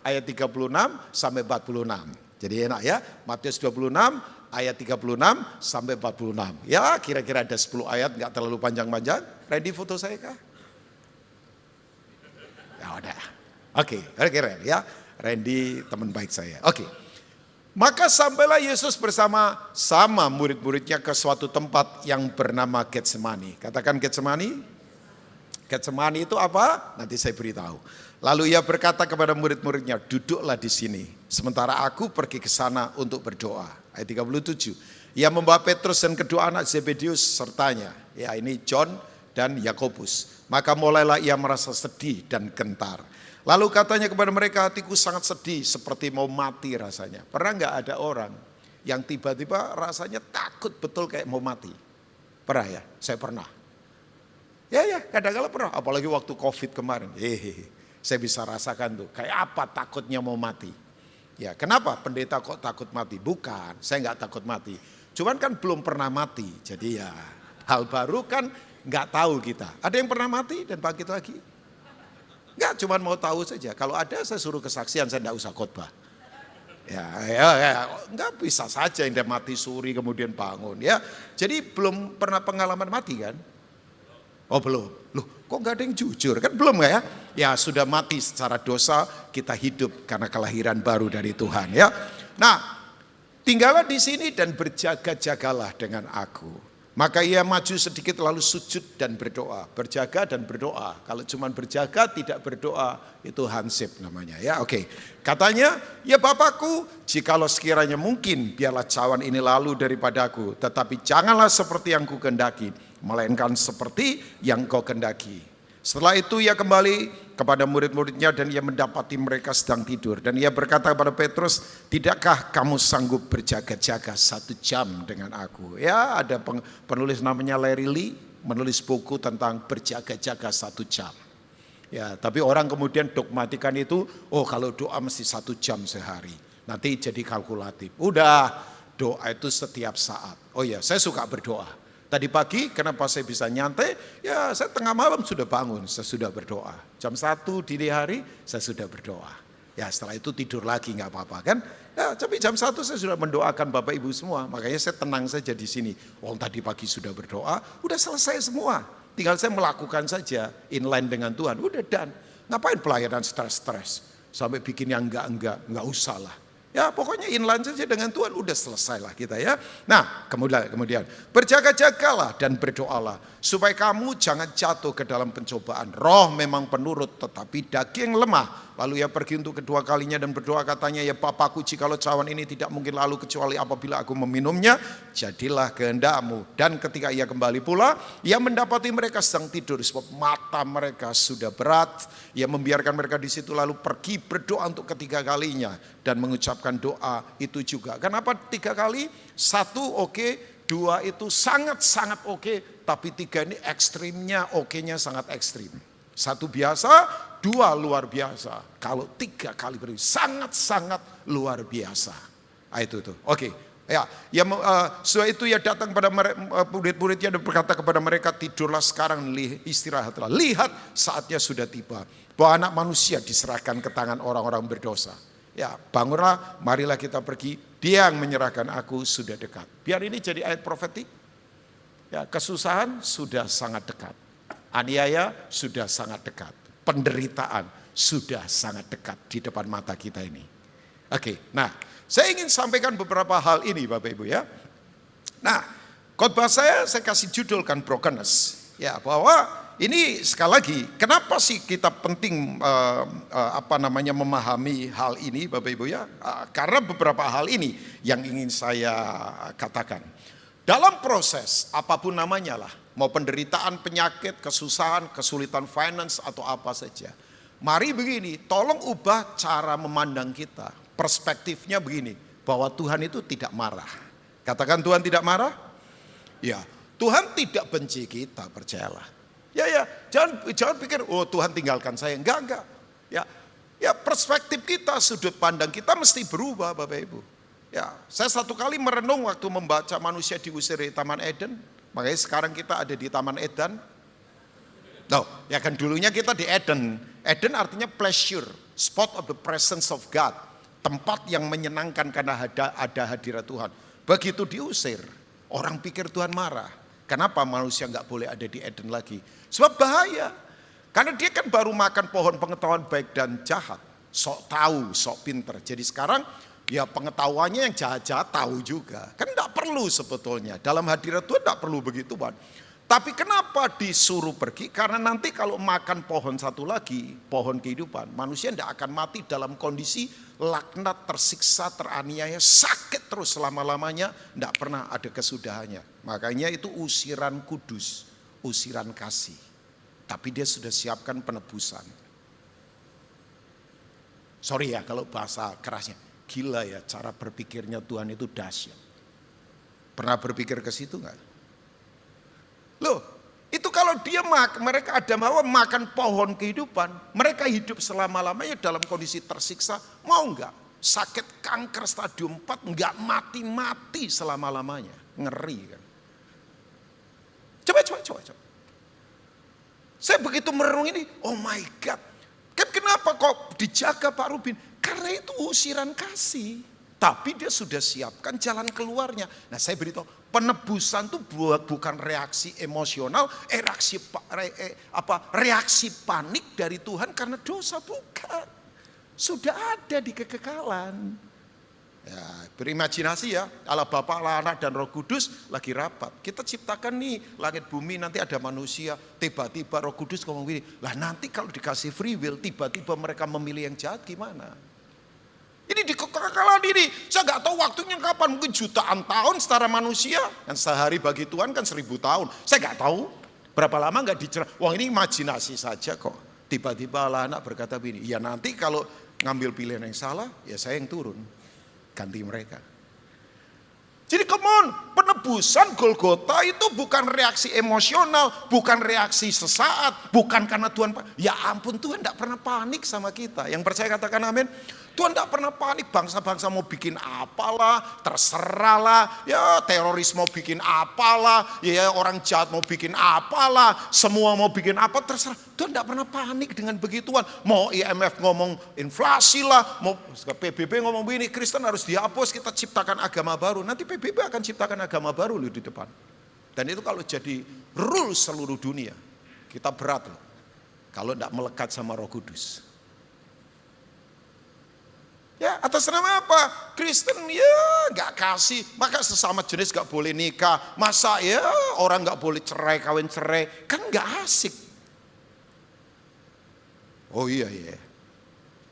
ayat 36 sampai 46. Jadi enak ya. Matius 26 ayat 36 sampai 46. Ya, kira-kira ada 10 ayat, gak terlalu panjang-panjang. Ready foto saya kah? Ya udah. Oke, keren ya. Randy teman baik saya. Oke. Maka sampailah Yesus bersama murid-muridnya ke suatu tempat yang bernama Getsemani. Katakan Getsemani. Getsemani itu apa? Nanti saya beritahu. Lalu ia berkata kepada murid-muridnya, duduklah di sini. Sementara aku pergi ke sana untuk berdoa. Ayat 37. Ia membawa Petrus dan kedua anak Zebedius sertanya. Ya, ini John dan Yakobus. Maka mulailah ia merasa sedih dan gentar. Lalu katanya kepada mereka, hatiku sangat sedih seperti mau mati rasanya. Pernah nggak ada orang yang tiba-tiba rasanya takut betul kayak mau mati? Pernah ya? Saya pernah. Ya kadang-kadang pernah. Apalagi waktu COVID kemarin. Saya bisa rasakan tuh. Kayak apa takutnya mau mati. Ya kenapa pendeta kok takut mati? Bukan, saya nggak takut mati. Cuman kan belum pernah mati. Jadi ya hal baru kan nggak tahu kita. Ada yang pernah mati dan bangkit lagi? Enggak, cuma mau tahu saja. Kalau ada saya suruh kesaksian, saya enggak usah khotbah. Ya, enggak bisa saja yang mati suri kemudian bangun ya. Jadi belum pernah pengalaman mati kan? Oh belum. Loh, kok enggak ada yang jujur? Kan belum ya? Ya sudah mati secara dosa, kita hidup karena kelahiran baru dari Tuhan ya. Nah, tinggallah di sini dan berjaga-jagalah dengan aku. Maka ia maju sedikit lalu sujud dan berdoa. Berjaga dan berdoa. Kalau cuma berjaga tidak berdoa itu hansip namanya ya. Oke. Katanya, ya Bapakku, jikalau sekiranya mungkin biarlah cawan ini lalu daripadaku. Tetapi janganlah seperti yang ku kehendaki, melainkan seperti yang kau kehendaki. Setelah itu ia kembali kepada murid-muridnya dan ia mendapati mereka sedang tidur. Dan ia berkata kepada Petrus, tidakkah kamu sanggup berjaga-jaga 1 jam dengan aku? Ya ada penulis namanya Larry Lee, menulis buku tentang berjaga-jaga 1 jam. Ya tapi orang kemudian dogmatikan itu, oh kalau doa mesti 1 jam sehari. Nanti jadi kalkulatif. Udah doa itu setiap saat. Oh ya saya suka berdoa. Tadi pagi kenapa saya bisa nyantai? Ya saya tengah malam sudah bangun, saya sudah berdoa. Jam 1 dini hari saya sudah berdoa. Ya setelah itu tidur lagi nggak apa-apa kan? Ya, tapi jam 1 saya sudah mendoakan Bapak Ibu semua. Makanya saya tenang saja di sini. Tadi pagi sudah berdoa, udah selesai semua. Tinggal saya melakukan saja inline dengan Tuhan. Udah dan ngapain pelayanan stres-stres? Sampai bikin yang enggak usah lah. Ya pokoknya inline saja dengan Tuhan udah selesai lah kita ya. Nah kemudian berjaga-jagalah dan berdoalah supaya kamu jangan jatuh ke dalam pencobaan. Roh memang penurut tetapi daging lemah. Lalu ia pergi untuk kedua kalinya dan berdoa katanya, ya Bapakku jikalau cawan ini tidak mungkin lalu kecuali apabila aku meminumnya, jadilah kehendakmu. Dan ketika ia kembali pula, ia mendapati mereka sedang tidur sebab mata mereka sudah berat. Ia membiarkan mereka di situ lalu pergi berdoa untuk ketiga kalinya dan mengucapkan doa itu juga. Kenapa 3 kali? 1 oke, 2 itu sangat-sangat oke, tapi 3 ini ekstrimnya oke-nya sangat ekstrim. 1 biasa, 2 luar biasa. Kalau 3 kali beri sangat-sangat luar biasa. Itu tuh. Oke. Ya, setelah itu ia datang pada murid-muridnya dan berkata kepada mereka, tidurlah sekarang, istirahatlah. Lihat saatnya sudah tiba bahwa anak manusia diserahkan ke tangan orang-orang berdosa. Ya, bangunlah, marilah kita pergi. Dia yang menyerahkan aku sudah dekat. Biar ini jadi ayat profetik. Ya, kesusahan sudah sangat dekat. Aniaya sudah sangat dekat. Penderitaan sudah sangat dekat di depan mata kita ini. Oke, nah saya ingin sampaikan beberapa hal ini Bapak Ibu ya. Nah, khotbah saya kasih judulkan brokenness. Ya, bahwa ini sekali lagi, kenapa sih kita penting memahami hal ini Bapak Ibu ya? Karena beberapa hal ini yang ingin saya katakan. dalam proses apapun namanya lah, mau penderitaan, penyakit, kesusahan, kesulitan finance atau apa saja. Mari begini, tolong ubah cara memandang kita. Perspektifnya begini, bahwa Tuhan itu tidak marah. Katakan Tuhan tidak marah? Ya, Tuhan tidak benci kita, percayalah. Ya, jangan pikir, oh Tuhan tinggalkan saya. Enggak. Ya, perspektif kita, sudut pandang kita mesti berubah, Bapak Ibu. Ya, saya satu kali merenung waktu membaca manusia diusir dari Taman Eden. Makanya sekarang kita ada di Taman Eden. Ya kan dulunya kita di Eden. Eden artinya pleasure, spot of the presence of God. Tempat yang menyenangkan karena ada hadirat Tuhan. Begitu diusir, orang pikir Tuhan marah. Kenapa manusia nggak boleh ada di Eden lagi? Sebab bahaya. Karena dia kan baru makan pohon pengetahuan baik dan jahat. Sok tahu, sok pinter. Jadi sekarang ya pengetahuannya yang jahat-jahat tahu juga. Kan enggak perlu sebetulnya. Dalam hadirat Tuhan enggak perlu begituan. Tapi kenapa disuruh pergi? Karena nanti kalau makan pohon satu lagi, pohon kehidupan, manusia enggak akan mati dalam kondisi laknat, tersiksa, teraniaya, sakit terus selama-lamanya. Enggak pernah ada kesudahannya. Makanya itu usiran kudus, usiran kasih. Tapi dia sudah siapkan penebusan. Sorry ya kalau bahasa kerasnya. Gila ya cara berpikirnya Tuhan itu dahsyat. Pernah berpikir ke situ enggak? Loh, itu kalau dia mereka ada mau makan pohon kehidupan, mereka hidup selama-lamanya dalam kondisi tersiksa, mau enggak? Sakit kanker stadium 4 enggak mati-mati selama-lamanya. Ngeri kan? Coba. Saya begitu merenung ini, oh my God. Kenapa kok dijaga Pak Rubin? Karena itu usiran kasih. Tapi dia sudah siapkan jalan keluarnya. Nah saya beritahu, penebusan itu bukan reaksi emosional, reaksi panik dari Tuhan karena dosa, bukan. Sudah ada di kekekalan. Ya, berimajinasi ya, Allah Bapa, Allah Anak dan Roh Kudus lagi rapat. Kita ciptakan nih langit bumi, nanti ada manusia, tiba-tiba Roh Kudus ngomong gini, lah nanti kalau dikasih free will, tiba-tiba mereka memilih yang jahat gimana? Ini di kekekalan ini, saya nggak tahu waktunya kapan, mungkin jutaan tahun secara manusia, kan sehari bagi Tuhan kan 1000 tahun. Saya nggak tahu berapa lama nggak dicerah. Wah ini imajinasi saja kok. Tiba-tiba Allah Anak berkata begini, ya nanti kalau ngambil pilihan yang salah, ya saya yang turun. Ganti mereka. Jadi come on, penebusan Golgota itu bukan reaksi emosional, bukan reaksi sesaat, bukan karena Tuhan, ya ampun Tuhan tidak pernah panik sama kita. Yang percaya katakan amin. Tuhan tidak pernah panik, bangsa-bangsa mau bikin apalah, terserahlah, ya teroris mau bikin apalah, ya orang jahat mau bikin apalah, semua mau bikin apa, terserah. Tuhan tidak pernah panik dengan begituan. Mau IMF ngomong inflasi lah, mau PBB ngomong begini, Kristen harus dihapus, kita ciptakan agama baru. Nanti PBB akan ciptakan agama baru loh di depan. Dan itu kalau jadi rule seluruh dunia, kita berat loh. Kalau tidak melekat sama Roh Kudus. Ya atas nama apa? Kristen ya gak kasih, maka sesama jenis gak boleh nikah. Masa ya orang gak boleh cerai, kawin cerai, kan gak asik. Oh iya.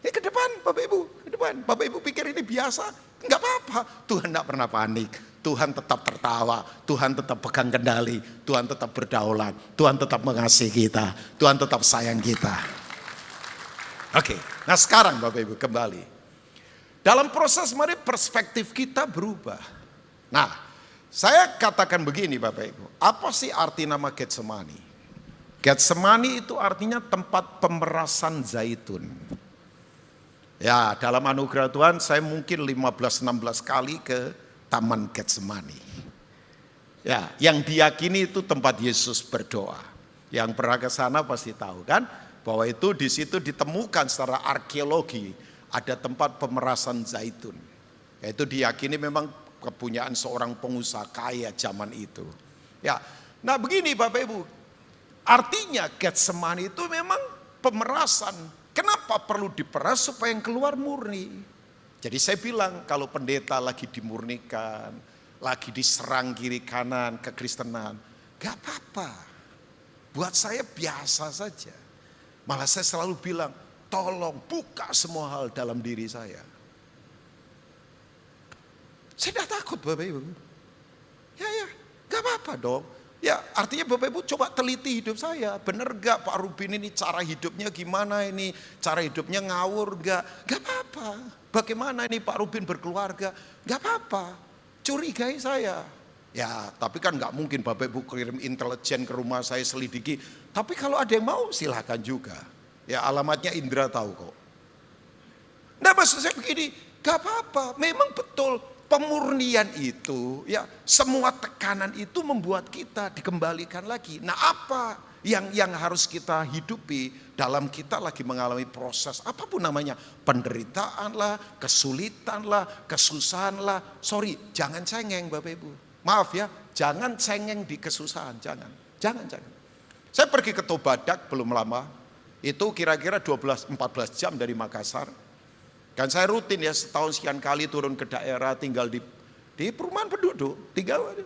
Ya ke depan Bapak Ibu, ke depan. Bapak Ibu pikir ini biasa? Gak apa-apa, Tuhan gak pernah panik. Tuhan tetap tertawa, Tuhan tetap pegang kendali, Tuhan tetap berdaulat, Tuhan tetap mengasihi kita, Tuhan tetap sayang kita. Oke, nah sekarang Bapak Ibu kembali. Dalam proses mari perspektif kita berubah. Nah, saya katakan begini Bapak Ibu. Apa sih arti nama Getsemani? Getsemani itu artinya tempat pemerasan zaitun. Ya, dalam anugerah Tuhan saya mungkin 15-16 kali ke Taman Getsemani. Ya, yang diyakini itu tempat Yesus berdoa. Yang pernah ke sana pasti tahu kan, bahwa itu di situ ditemukan secara arkeologi. Ada tempat pemerasan zaitun. Yaitu diyakini memang kepunyaan seorang pengusaha kaya zaman itu. Ya, nah begini Bapak Ibu. Artinya Getsemani itu memang pemerasan. Kenapa perlu diperas supaya yang keluar murni? Jadi saya bilang kalau pendeta lagi dimurnikan, lagi diserang kiri kanan kekristenan, gak apa-apa. Buat saya biasa saja. Malah saya selalu bilang, tolong buka semua hal dalam diri saya. Saya tidak takut Bapak Ibu. Ya. Gak apa-apa dong. Ya artinya Bapak Ibu coba teliti hidup saya. Bener gak Pak Rubin ini cara hidupnya gimana ini? Cara hidupnya ngawur gak? Gak apa-apa. Bagaimana ini Pak Rubin berkeluarga? Gak apa-apa. Curigai saya. Ya tapi kan gak mungkin Bapak Ibu kirim intelijen ke rumah saya selidiki. Tapi kalau ada yang mau silahkan juga. Ya alamatnya Indra tahu kok. Nah maksud saya begini, gak apa-apa. Memang betul. Pemurnian itu, ya semua tekanan itu membuat kita dikembalikan lagi. Nah apa yang harus kita hidupi dalam kita lagi mengalami proses apapun namanya. Penderitaan lah, kesulitan lah, kesusahan lah. Sorry, jangan cengeng Bapak Ibu. Maaf ya, jangan cengeng di kesusahan, jangan. Saya pergi ke Tobadak belum lama, itu kira-kira 12-14 jam dari Makassar. Kan saya rutin ya setahun sekian kali turun ke daerah, tinggal di perumahan penduduk, tinggal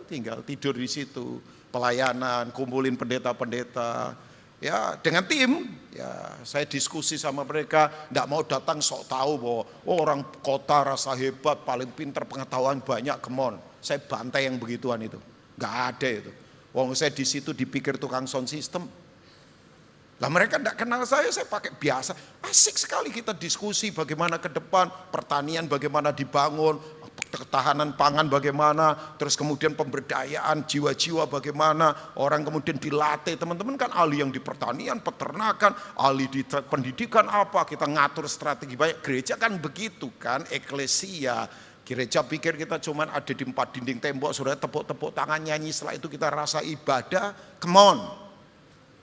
tidur di situ, pelayanan, kumpulin pendeta-pendeta, ya dengan tim, ya saya diskusi sama mereka, nggak mau datang sok tahu bahwa orang kota rasa hebat, paling pintar, pengetahuan banyak, come on, saya bantai yang begituan itu, nggak ada itu. Wong saya di situ dipikir tukang sound system. Lah mereka tidak kenal saya pakai biasa. Asik sekali kita diskusi bagaimana ke depan, pertanian bagaimana dibangun, ketahanan pangan bagaimana, terus kemudian pemberdayaan jiwa-jiwa bagaimana, orang kemudian dilatih. Teman-teman kan ahli yang di pertanian, peternakan, ahli di pendidikan apa, kita ngatur strategi banyak. Gereja kan begitu kan, eklesia. Gereja pikir kita cuman ada di 4 dinding tembok, sudah tepuk-tepuk tangan nyanyi, setelah itu kita rasa ibadah, come on.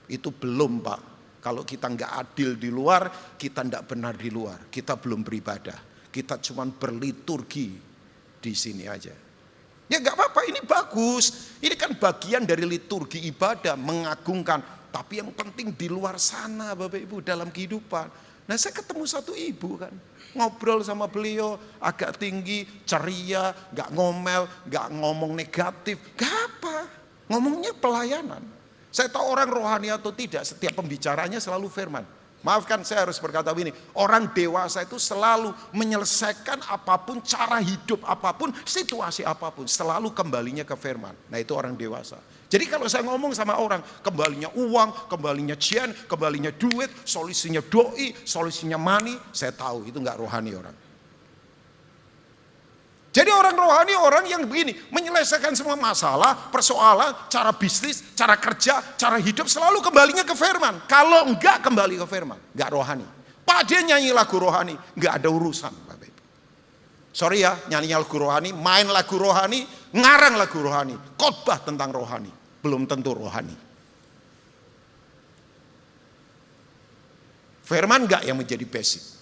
Itu belum Pak. Kalau kita nggak adil di luar, kita nggak benar di luar. Kita belum beribadah. Kita cuma berliturgi di sini aja. Ya nggak apa-apa, ini bagus. Ini kan bagian dari liturgi ibadah, mengagungkan. Tapi yang penting di luar sana Bapak Ibu dalam kehidupan. Nah saya ketemu satu ibu kan. Ngobrol sama beliau agak tinggi, ceria, nggak ngomel, nggak ngomong negatif. Gak apa, ngomongnya pelayanan. Saya tahu orang rohani atau tidak, setiap pembicaranya selalu firman. Maafkan saya harus berkata begini, orang dewasa itu selalu menyelesaikan apapun, cara hidup apapun, situasi apapun, selalu kembalinya ke firman. Nah itu orang dewasa. Jadi kalau saya ngomong sama orang, kembalinya uang, kembalinya jen, kembalinya duit, solusinya doi, solusinya money, saya tahu itu nggak rohani orang. Jadi orang rohani orang yang begini, menyelesaikan semua masalah, persoalan, cara bisnis, cara kerja, cara hidup selalu kembalinya ke firman. Kalau enggak kembali ke firman, enggak rohani. Pak dia nyanyi lagu rohani, enggak ada urusan Bapak Ibu. Sorry ya, nyanyi lagu rohani, main lagu rohani, ngarang lagu rohani, khotbah tentang rohani, belum tentu rohani. Firman enggak yang menjadi basic.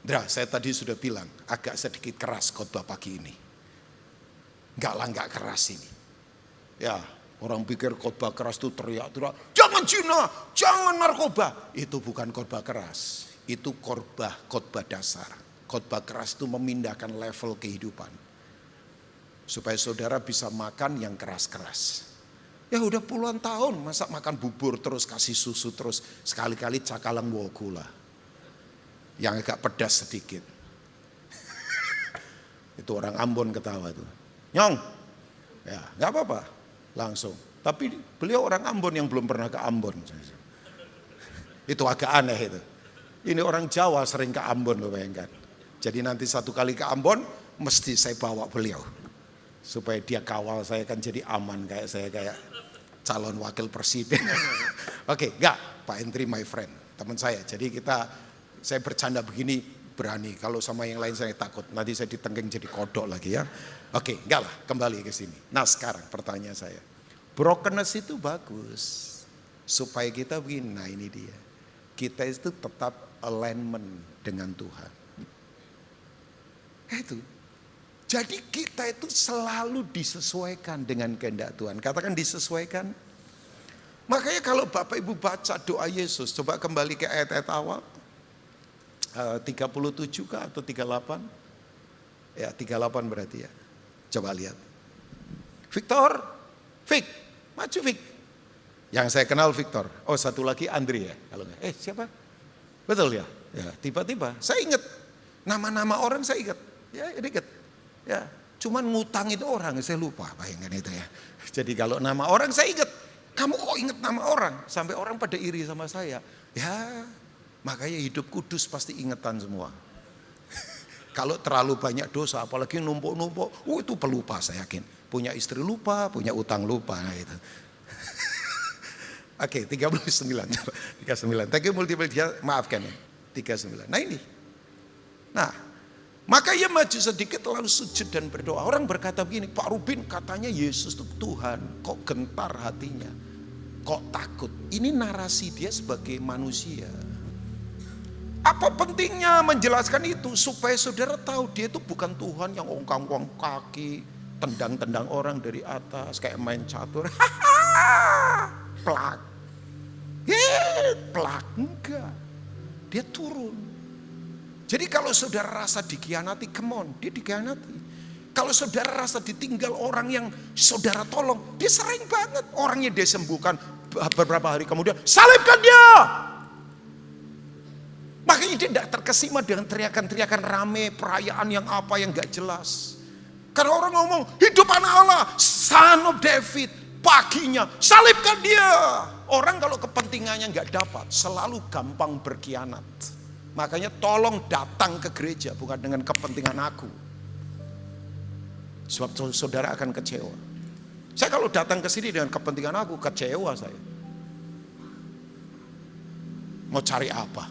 Saya tadi sudah bilang agak sedikit keras khotbah pagi ini. Enggak keras ini. Ya, orang pikir khotbah keras itu teriak-teriak, jangan zina, jangan narkoba. Itu bukan khotbah keras. Itu khotbah dasar. Khotbah keras itu memindahkan level kehidupan. Supaya saudara bisa makan yang keras-keras. Ya udah puluhan tahun masa makan bubur terus, kasih susu terus, sekali-kali cakalang bawa gula. Yang agak pedas sedikit. Itu orang Ambon ketawa tuh. Nyong, ya nggak apa-apa, langsung. Tapi beliau orang Ambon yang belum pernah ke Ambon. Itu agak aneh itu. Ini orang Jawa sering ke Ambon, lo bayangkan. Jadi nanti satu kali ke Ambon, mesti saya bawa beliau. Supaya dia kawal saya kan jadi aman kayak saya kayak calon wakil presiden. Oke, enggak, Pak Entri my friend, teman saya. Jadi saya bercanda begini berani, kalau sama yang lain saya takut. Nanti saya ditengking jadi kodok lagi ya. Oke, enggak lah, kembali ke sini. Nah sekarang pertanyaan saya, brokenness itu bagus supaya kita begini. Nah ini dia, kita itu tetap alignment dengan Tuhan. Itu. Jadi kita itu selalu disesuaikan dengan kehendak Tuhan. Katakan disesuaikan. Makanya kalau Bapak Ibu baca doa Yesus, coba kembali ke ayat-ayat awal. 37 kah atau 38? Ya 38 berarti ya. Coba lihat. Victor, Vic, maju Vic. Yang saya kenal Victor. Oh satu lagi Andri ya. Kalau enggak, siapa? Betul ya. Ya tiba-tiba saya ingat nama-nama orang saya ingat. Ya ingat. Ya Cuman ngutangin orang, saya lupa, bayangkan itu ya. Jadi kalau nama orang saya ingat, kamu kok ingat nama orang? Sampai orang pada iri sama saya. Ya, makanya hidup kudus pasti ingetan semua. Kalau terlalu banyak dosa, apalagi numpuk-numpuk, itu pelupa saya yakin. Punya istri lupa, punya utang lupa. Nah, itu. Oke, 39. Thank you multimedia, maafkan ya. 39. Nah ini. Nah, maka ia maju sedikit lalu sujud dan berdoa. Orang berkata begini, Pak Rubin katanya Yesus itu Tuhan. Kok gentar hatinya? Kok takut? Ini narasi dia sebagai manusia. Apa pentingnya menjelaskan itu? Supaya saudara tahu dia itu bukan Tuhan yang ongkang-ongkang kaki, tendang-tendang orang dari atas kayak main catur. Plak. Plak. Enggak. Dia turun. Jadi kalau saudara rasa dikhianati, come on, dia dikhianati. Kalau saudara rasa ditinggal orang yang saudara tolong, dia sering banget. Orangnya dia sembuhkan, beberapa hari kemudian, salibkan dia. Makanya dia tidak terkesima dengan teriakan-teriakan rame, perayaan yang apa yang gak jelas. Karena orang ngomong, hidup anak Allah, son of David, paginya, salibkan dia. Orang kalau kepentingannya gak dapat, selalu gampang berkhianat. Makanya tolong datang ke gereja bukan dengan kepentingan aku. Sebab saudara akan kecewa. Saya kalau datang ke sini dengan kepentingan aku, kecewa saya. Mau cari apa?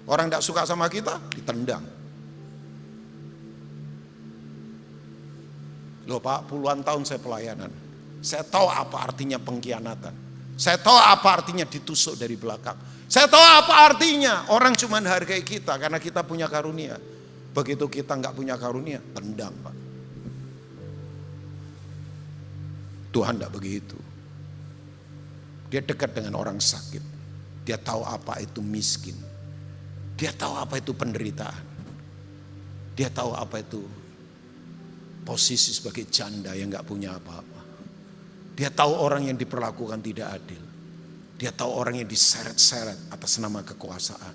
Orang tidak suka sama kita, ditendang. Loh Pak, puluhan tahun saya pelayanan. Saya tahu apa artinya pengkhianatan. Saya tahu apa artinya ditusuk dari belakang. Saya tahu apa artinya orang cuma hargai kita karena kita punya karunia. Begitu kita nggak punya karunia, tendang Pak. Tuhan tidak begitu. Dia dekat dengan orang sakit. Dia tahu apa itu miskin. Dia tahu apa itu penderitaan. Dia tahu apa itu posisi sebagai janda yang nggak punya apa-apa. Dia tahu orang yang diperlakukan tidak adil. Dia tahu orang yang diseret-seret atas nama kekuasaan.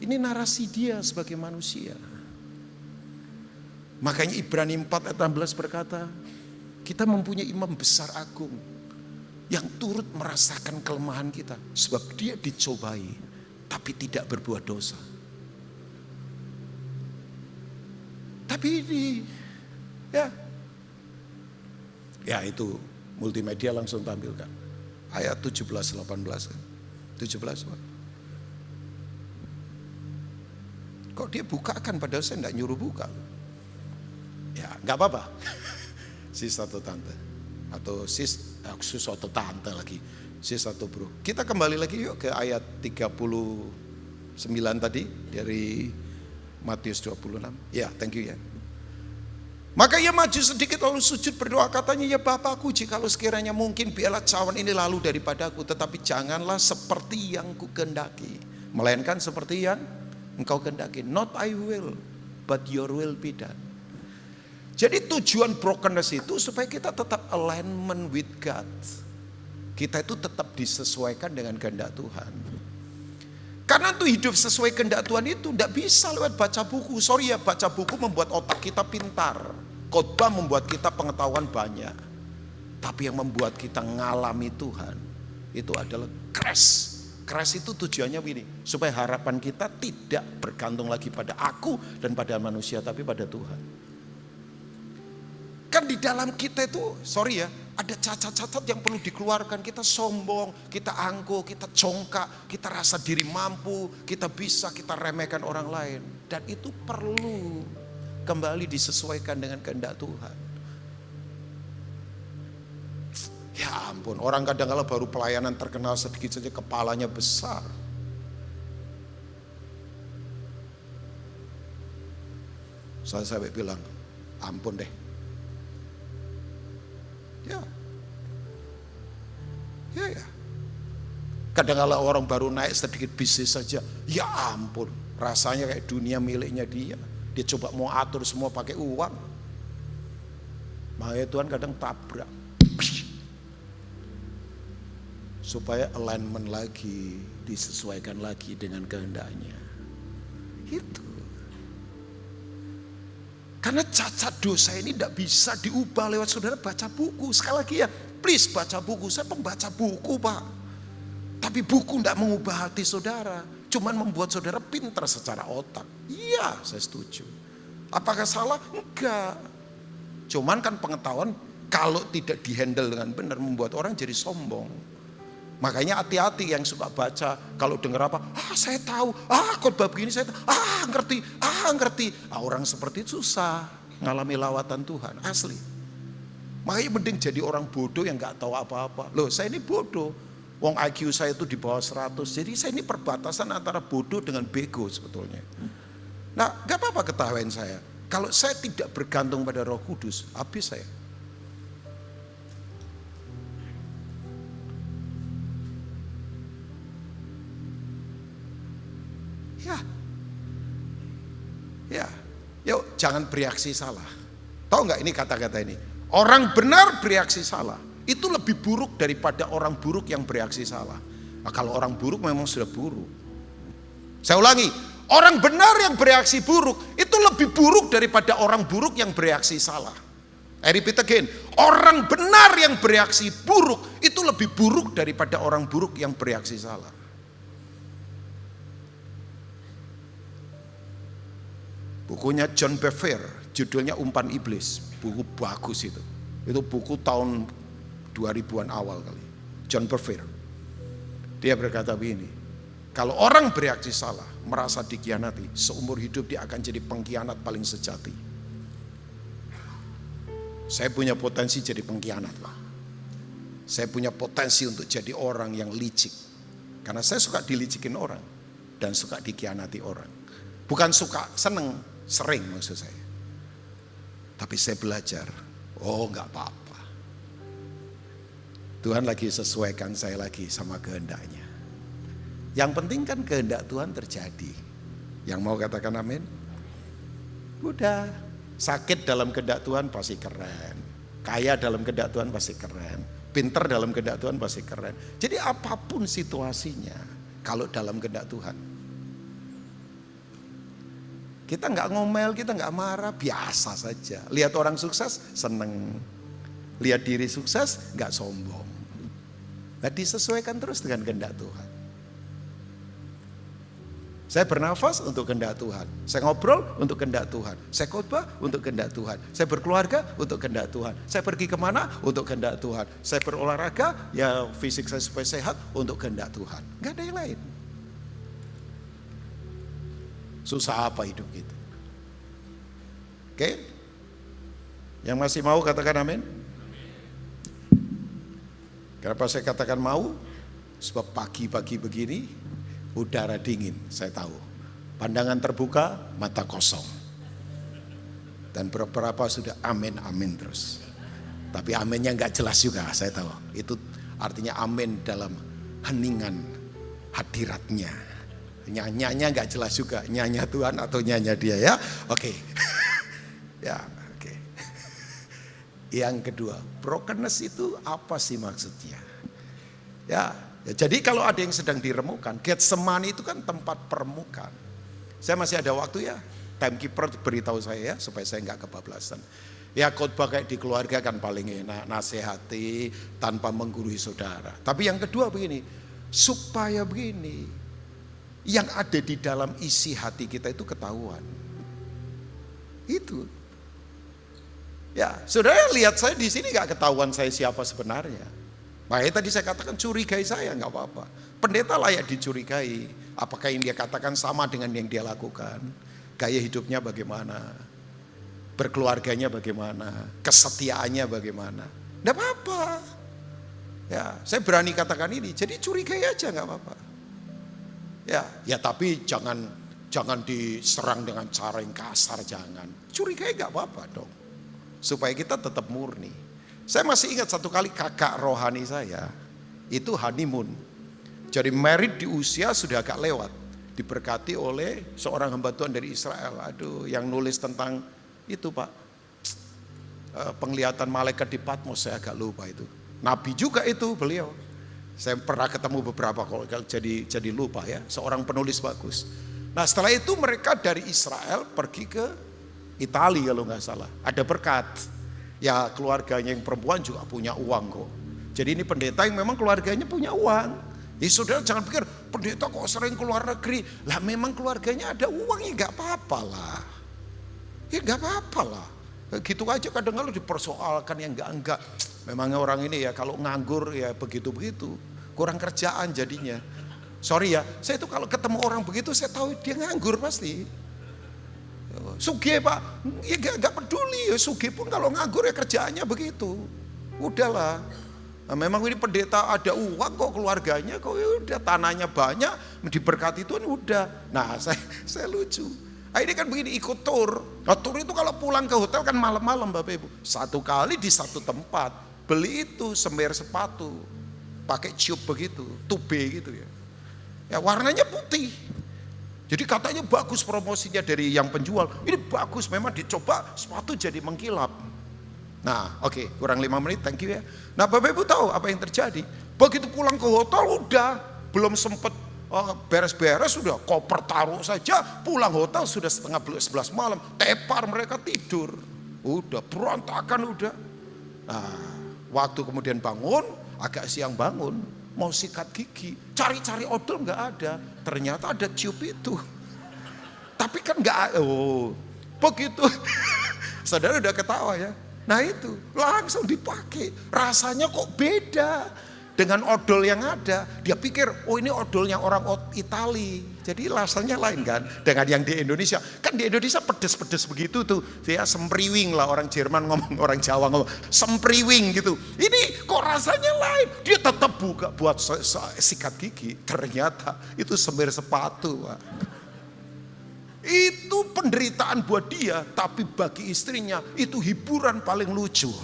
Ini narasi dia sebagai manusia. Makanya Ibrani 4 ayat 16 berkata, kita mempunyai imam besar agung yang turut merasakan kelemahan kita. Sebab dia dicobai tapi tidak berbuat dosa. Tapi ini, ya itu multimedia langsung tampilkan. Ayat 17-18 kan. 17 Pak. Kok dia bukakan padahal saya tidak nyuruh buka. Ya gak apa-apa. Sis atau tante. Atau sis atau tante lagi. Sis atau bro. Kita kembali lagi yuk ke ayat 39 tadi. Dari Matius 26. Ya thank you ya. Maka ia maju sedikit lalu sujud berdoa, katanya, ya Bapakku, jikalau sekiranya mungkin biarlah cawan ini lalu daripadaku, tetapi janganlah seperti yang ku kehendaki, melainkan seperti yang engkau kehendaki. Not I will, but your will be done. Jadi tujuan brokenness itu supaya kita tetap alignment with God. Kita itu tetap disesuaikan dengan kehendak Tuhan. Karena tuh hidup sesuai kehendak Tuhan itu tidak bisa lewat baca buku. Sorry ya, baca buku membuat otak kita pintar. Khotbah membuat kita pengetahuan banyak. Tapi yang membuat kita ngalami Tuhan itu adalah crash. Crash itu tujuannya begini, supaya harapan kita tidak bergantung lagi pada aku dan pada manusia, tapi pada Tuhan. Kan di dalam kita itu, sorry ya, ada cacat-cacat yang perlu dikeluarkan. Kita sombong, kita angkuh, kita congkak, kita rasa diri mampu, kita bisa, kita remehkan orang lain. Dan itu perlu kembali disesuaikan dengan kehendak Tuhan. Ya ampun, orang kadang-kadang baru pelayanan terkenal sedikit saja kepalanya besar. Saya sampai bilang, ampun deh. Ya. Kadang-kadang orang baru naik sedikit bisnis saja, ya ampun, rasanya kayak dunia miliknya dia. Dia coba mau atur semua pakai uang. Makanya Tuhan kadang tabrak. Supaya alignment lagi, disesuaikan lagi dengan kehendaknya. Itu. Karena cacat dosa ini tidak bisa diubah lewat saudara baca buku. Sekali lagi ya, please baca buku. Saya pembaca buku Pak. Tapi buku tidak mengubah hati saudara. Cuman membuat saudara pintar secara otak. Iya, saya setuju. Apakah salah? Enggak. Cuman kan pengetahuan kalau tidak dihandle dengan benar membuat orang jadi sombong. Makanya hati-hati yang suka baca, kalau dengar apa, saya tahu, khotbah begini saya tahu, ngerti. Orang seperti itu susah ngalami lawatan Tuhan, asli. Makanya mending jadi orang bodoh yang gak tahu apa-apa. Loh, saya ini bodoh. Wong IQ saya itu di bawah 100, jadi saya ini perbatasan antara bodoh dengan bego sebetulnya. Nah, gak apa-apa ketahuan saya. Kalau saya tidak bergantung pada Roh Kudus, habis saya. Ya, yuk jangan bereaksi salah. Tahu nggak ini kata-kata ini? Orang benar bereaksi salah itu lebih buruk daripada orang buruk yang bereaksi salah. Nah, kalau orang buruk memang sudah buruk. Saya ulangi, orang benar yang bereaksi buruk itu lebih buruk daripada orang buruk yang bereaksi salah. I repeat again, orang benar yang bereaksi buruk itu lebih buruk daripada orang buruk yang bereaksi salah. Bukunya John Bevere, judulnya Umpan Iblis. Buku bagus itu. Itu buku tahun 2000-an awal kali. John Bevere. Dia berkata begini, kalau orang bereaksi salah, merasa dikhianati, seumur hidup dia akan jadi pengkhianat paling sejati. Saya punya potensi jadi pengkhianat lah. Saya punya potensi untuk jadi orang yang licik. Karena saya suka dilicikin orang dan suka dikhianati orang. Bukan suka, seneng. Sering maksud saya. Tapi saya belajar, enggak apa-apa. Tuhan lagi sesuaikan saya lagi sama kehendaknya. Yang penting kan kehendak Tuhan terjadi. Yang mau katakan amin? Udah. Sakit dalam kehendak Tuhan pasti keren. Kaya dalam kehendak Tuhan pasti keren. Pinter dalam kehendak Tuhan pasti keren. Jadi apapun situasinya, kalau dalam kehendak Tuhan. Kita nggak ngomel, kita nggak marah, biasa saja. Lihat orang sukses, seneng. Lihat diri sukses, nggak sombong. Nah, disesuaikan terus dengan kehendak Tuhan. Saya bernafas untuk kehendak Tuhan. Saya ngobrol untuk kehendak Tuhan. Saya khotbah untuk kehendak Tuhan. Saya berkeluarga untuk kehendak Tuhan. Saya pergi kemana untuk kehendak Tuhan. Saya berolahraga, ya fisik saya supaya sehat untuk kehendak Tuhan. Nggak ada yang lain. Susah apa hidup kita? Oke? Yang masih mau katakan amin? Kenapa saya katakan mau? Sebab pagi-pagi begini udara dingin, saya tahu. Pandangan terbuka, mata kosong. Dan beberapa sudah amin terus. Tapi aminnya nggak jelas juga, saya tahu. Itu artinya amin dalam heningan hadiratnya. Nyanya nggak jelas juga, nyanya Tuhan atau nyanya dia ya. Oke. Ya, oke. Yang kedua, brokenness itu apa sih maksudnya? Ya, jadi kalau ada yang sedang diremukan, Getsemani itu kan tempat permukaan. Saya masih ada waktu ya, timekeeper beritahu saya ya, supaya saya nggak kebablasan. Ya khotbah kayak di keluarga kan paling enak, nasihati tanpa menggurui saudara. Tapi yang kedua begini, supaya begini, yang ada di dalam isi hati kita itu ketahuan. Itu. Ya, saudara lihat saya di sini nggak ketahuan saya siapa sebenarnya. Makanya tadi saya katakan curigai saya nggak apa-apa. Pendeta layak dicurigai. Apakah yang dia katakan sama dengan yang dia lakukan? Gaya hidupnya bagaimana? Berkeluarganya bagaimana? Kesetiaannya bagaimana? Nggak apa-apa. Ya, saya berani katakan ini. Jadi curigai aja nggak apa-apa. Ya tapi jangan diserang dengan cara yang kasar, jangan. Curigai nggak apa-apa dong. Supaya kita tetap murni. Saya masih ingat satu kali kakak rohani saya itu honeymoon. Jadi married di usia sudah agak lewat. Diberkati oleh seorang hamba Tuhan dari Israel. Aduh, yang nulis tentang itu Pak. Penglihatan malaikat di Patmos, saya agak lupa itu. Nabi juga itu beliau. Saya pernah ketemu beberapa, kalau jadi lupa ya, seorang penulis bagus. Nah setelah itu mereka dari Israel pergi ke Italia kalau nggak salah. Ada berkat. Ya keluarganya yang perempuan juga punya uang kok. Jadi ini pendeta yang memang keluarganya punya uang. Ya saudara jangan pikir pendeta kok sering keluar negeri. Lah memang keluarganya ada uang ya nggak apa-apa lah. Ya nggak apa-apa lah. Gitu aja kadang-kadang dipersoalkan yang enggak. Memangnya orang ini ya kalau nganggur ya begitu-begitu. Kurang kerjaan jadinya. Sorry ya, saya itu kalau ketemu orang begitu saya tahu dia nganggur pasti. Sugih Pak, ya gak peduli ya Sugih pun kalau nganggur ya kerjaannya begitu. Udahlah. Nah, memang ini pendeta ada uang kok keluarganya kok ya udah tanahnya banyak diberkati Tuhan udah. Nah saya lucu. Nah, ini kan begini ikut tur. Nah, tur itu kalau pulang ke hotel kan malam-malam Bapak Ibu. Satu kali di satu tempat beli itu semir sepatu pakai ciup begitu, tube gitu ya. Ya warnanya putih. Jadi katanya bagus promosinya dari yang penjual. Ini bagus memang dicoba sepatu jadi mengkilap. Nah oke, kurang 5 menit thank you ya. Nah Bapak Ibu tahu apa yang terjadi? Begitu pulang ke hotel udah belum sempet beres-beres sudah koper taruh saja. Pulang hotel sudah setengah 11 malam. Tepar mereka tidur. Udah berontakan udah. Nah waktu kemudian bangun agak siang bangun. Mau sikat gigi, cari-cari odol nggak ada, ternyata ada ciup itu. Tapi kan nggak, begitu. Saudara udah ketawa ya. Nah itu langsung dipakai, rasanya kok beda dengan odol yang ada. Dia pikir, oh ini odolnya orang Itali. Jadi rasanya lain kan dengan yang di Indonesia. Kan di Indonesia pedes-pedes begitu tuh. Dia sempriwing lah orang Jerman ngomong, orang Jawa ngomong sempriwing gitu. Ini kok rasanya lain. Dia tetap buka buat sikat gigi. Ternyata itu semir sepatu Pak. Itu penderitaan buat dia. Tapi bagi istrinya itu hiburan paling lucu.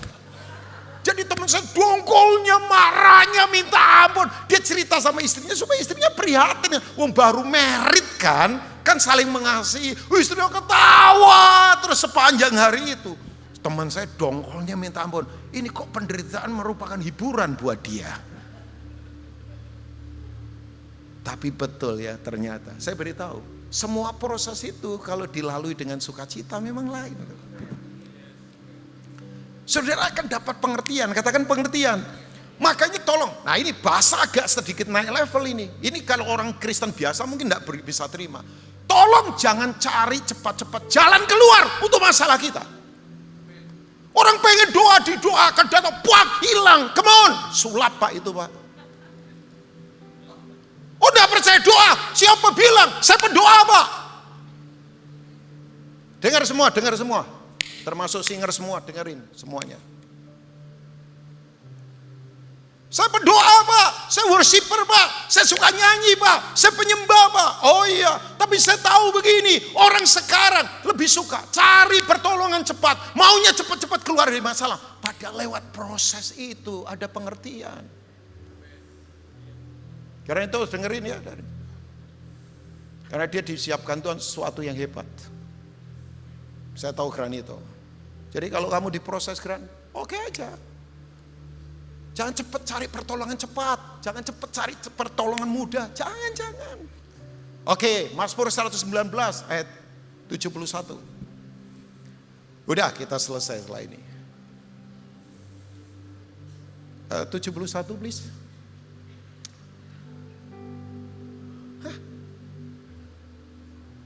Jadi teman saya dongkolnya, marahnya minta ampun. Dia cerita sama istrinya supaya istrinya prihatin. Wong baru merit kan saling mengasihi. Istrinya ketawa terus sepanjang hari itu. Teman saya dongkolnya minta ampun. Ini kok penderitaan merupakan hiburan buat dia. Tapi betul ya ternyata. Saya beritahu, semua proses itu kalau dilalui dengan sukacita memang lain. Saudara akan dapat pengertian, katakan pengertian. Makanya tolong, nah ini bahasa agak sedikit naik level ini. Ini kalau orang Kristen biasa mungkin tidak bisa terima. Tolong jangan cari cepat-cepat jalan keluar untuk masalah kita. Orang pengen doa didoakan, datang, puak, hilang, come on. Sulap Pak itu Pak. Oh tidak percaya doa, siapa bilang? Saya pendoa Pak. Dengar semua. Termasuk singer semua, dengerin semuanya. Saya berdoa Pak, saya worshiper Pak, saya suka nyanyi Pak, saya penyembah Pak. Oh iya, tapi saya tahu begini, orang sekarang lebih suka cari pertolongan cepat, maunya cepat-cepat keluar dari masalah. Padahal lewat proses itu ada pengertian. Karena itu dengerin ya. Karena dia disiapkan Tuhan sesuatu yang hebat. Saya tahu granito. Jadi kalau kamu diproses Gran, oke aja. Jangan cepat cari pertolongan cepat. Jangan cepat cari pertolongan mudah. Jangan. Oke, Mazmur 119 ayat 71. Udah kita selesai setelah ini. 71 please.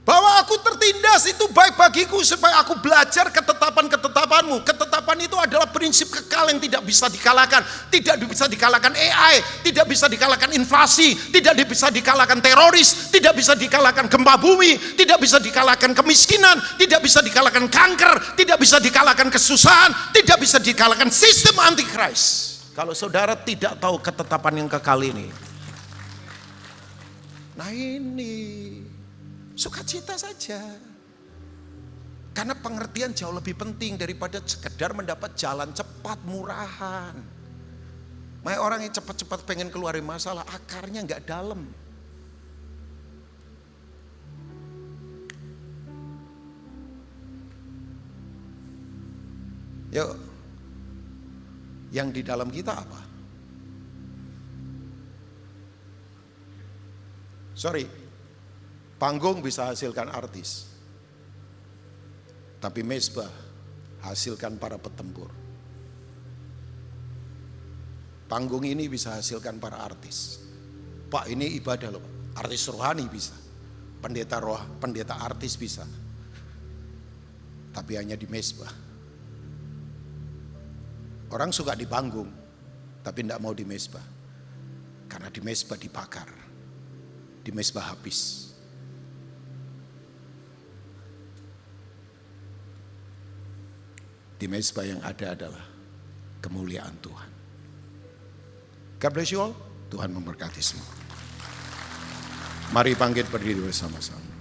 Bahwa aku tertindas itu baik bagiku supaya aku belajar ketetapan-ketetapanmu. Ketetapan itu adalah prinsip kekal yang tidak bisa dikalahkan. Tidak bisa dikalahkan AI, tidak bisa dikalahkan inflasi, tidak bisa dikalahkan teroris, tidak bisa dikalahkan gempa bumi, tidak bisa dikalahkan kemiskinan, tidak bisa dikalahkan kanker, tidak bisa dikalahkan kesusahan, tidak bisa dikalahkan sistem antikris. Kalau saudara tidak tahu ketetapan yang kekal ini. Nah ini sukacita saja. Karena pengertian jauh lebih penting daripada sekedar mendapat jalan cepat, murahan. Makanya orang yang cepat-cepat pengen keluar dari masalah, akarnya nggak dalam. Yuk, yang di dalam kita apa? Sorry. Panggung bisa hasilkan artis, tapi mezbah hasilkan para petempur. Panggung ini bisa hasilkan para artis. Pak, ini ibadah loh, artis rohani bisa, pendeta artis bisa, tapi hanya di mezbah. Orang suka di panggung, tapi tidak mau di mezbah, karena di mezbah dibakar, di mezbah habis. Di mezbah yang ada adalah kemuliaan Tuhan. God bless you all. Tuhan memberkati semua. Mari bangkit berdiri bersama-sama.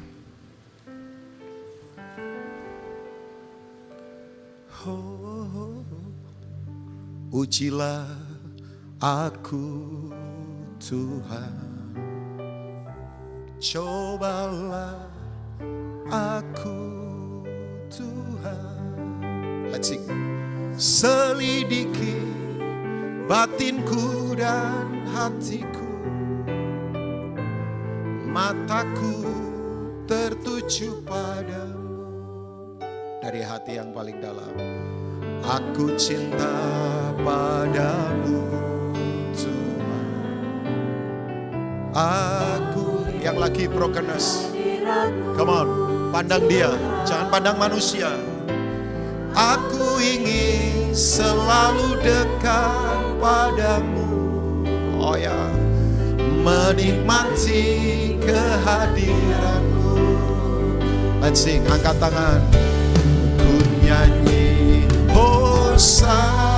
Ujilah aku Tuhan, cobalah aku Tuhan. Let's sing. Selidiki batinku dan hatiku, mataku tertuju padamu. Dari hati yang paling dalam, aku cinta padamu Tuhan. Aku yang lagi brokenness, come on, pandang dia, jangan pandang manusia. Aku ingin selalu dekat padamu, oh ya, menikmati kehadiranmu. Let's sing, angkat tangan. Ku nyanyi Hosana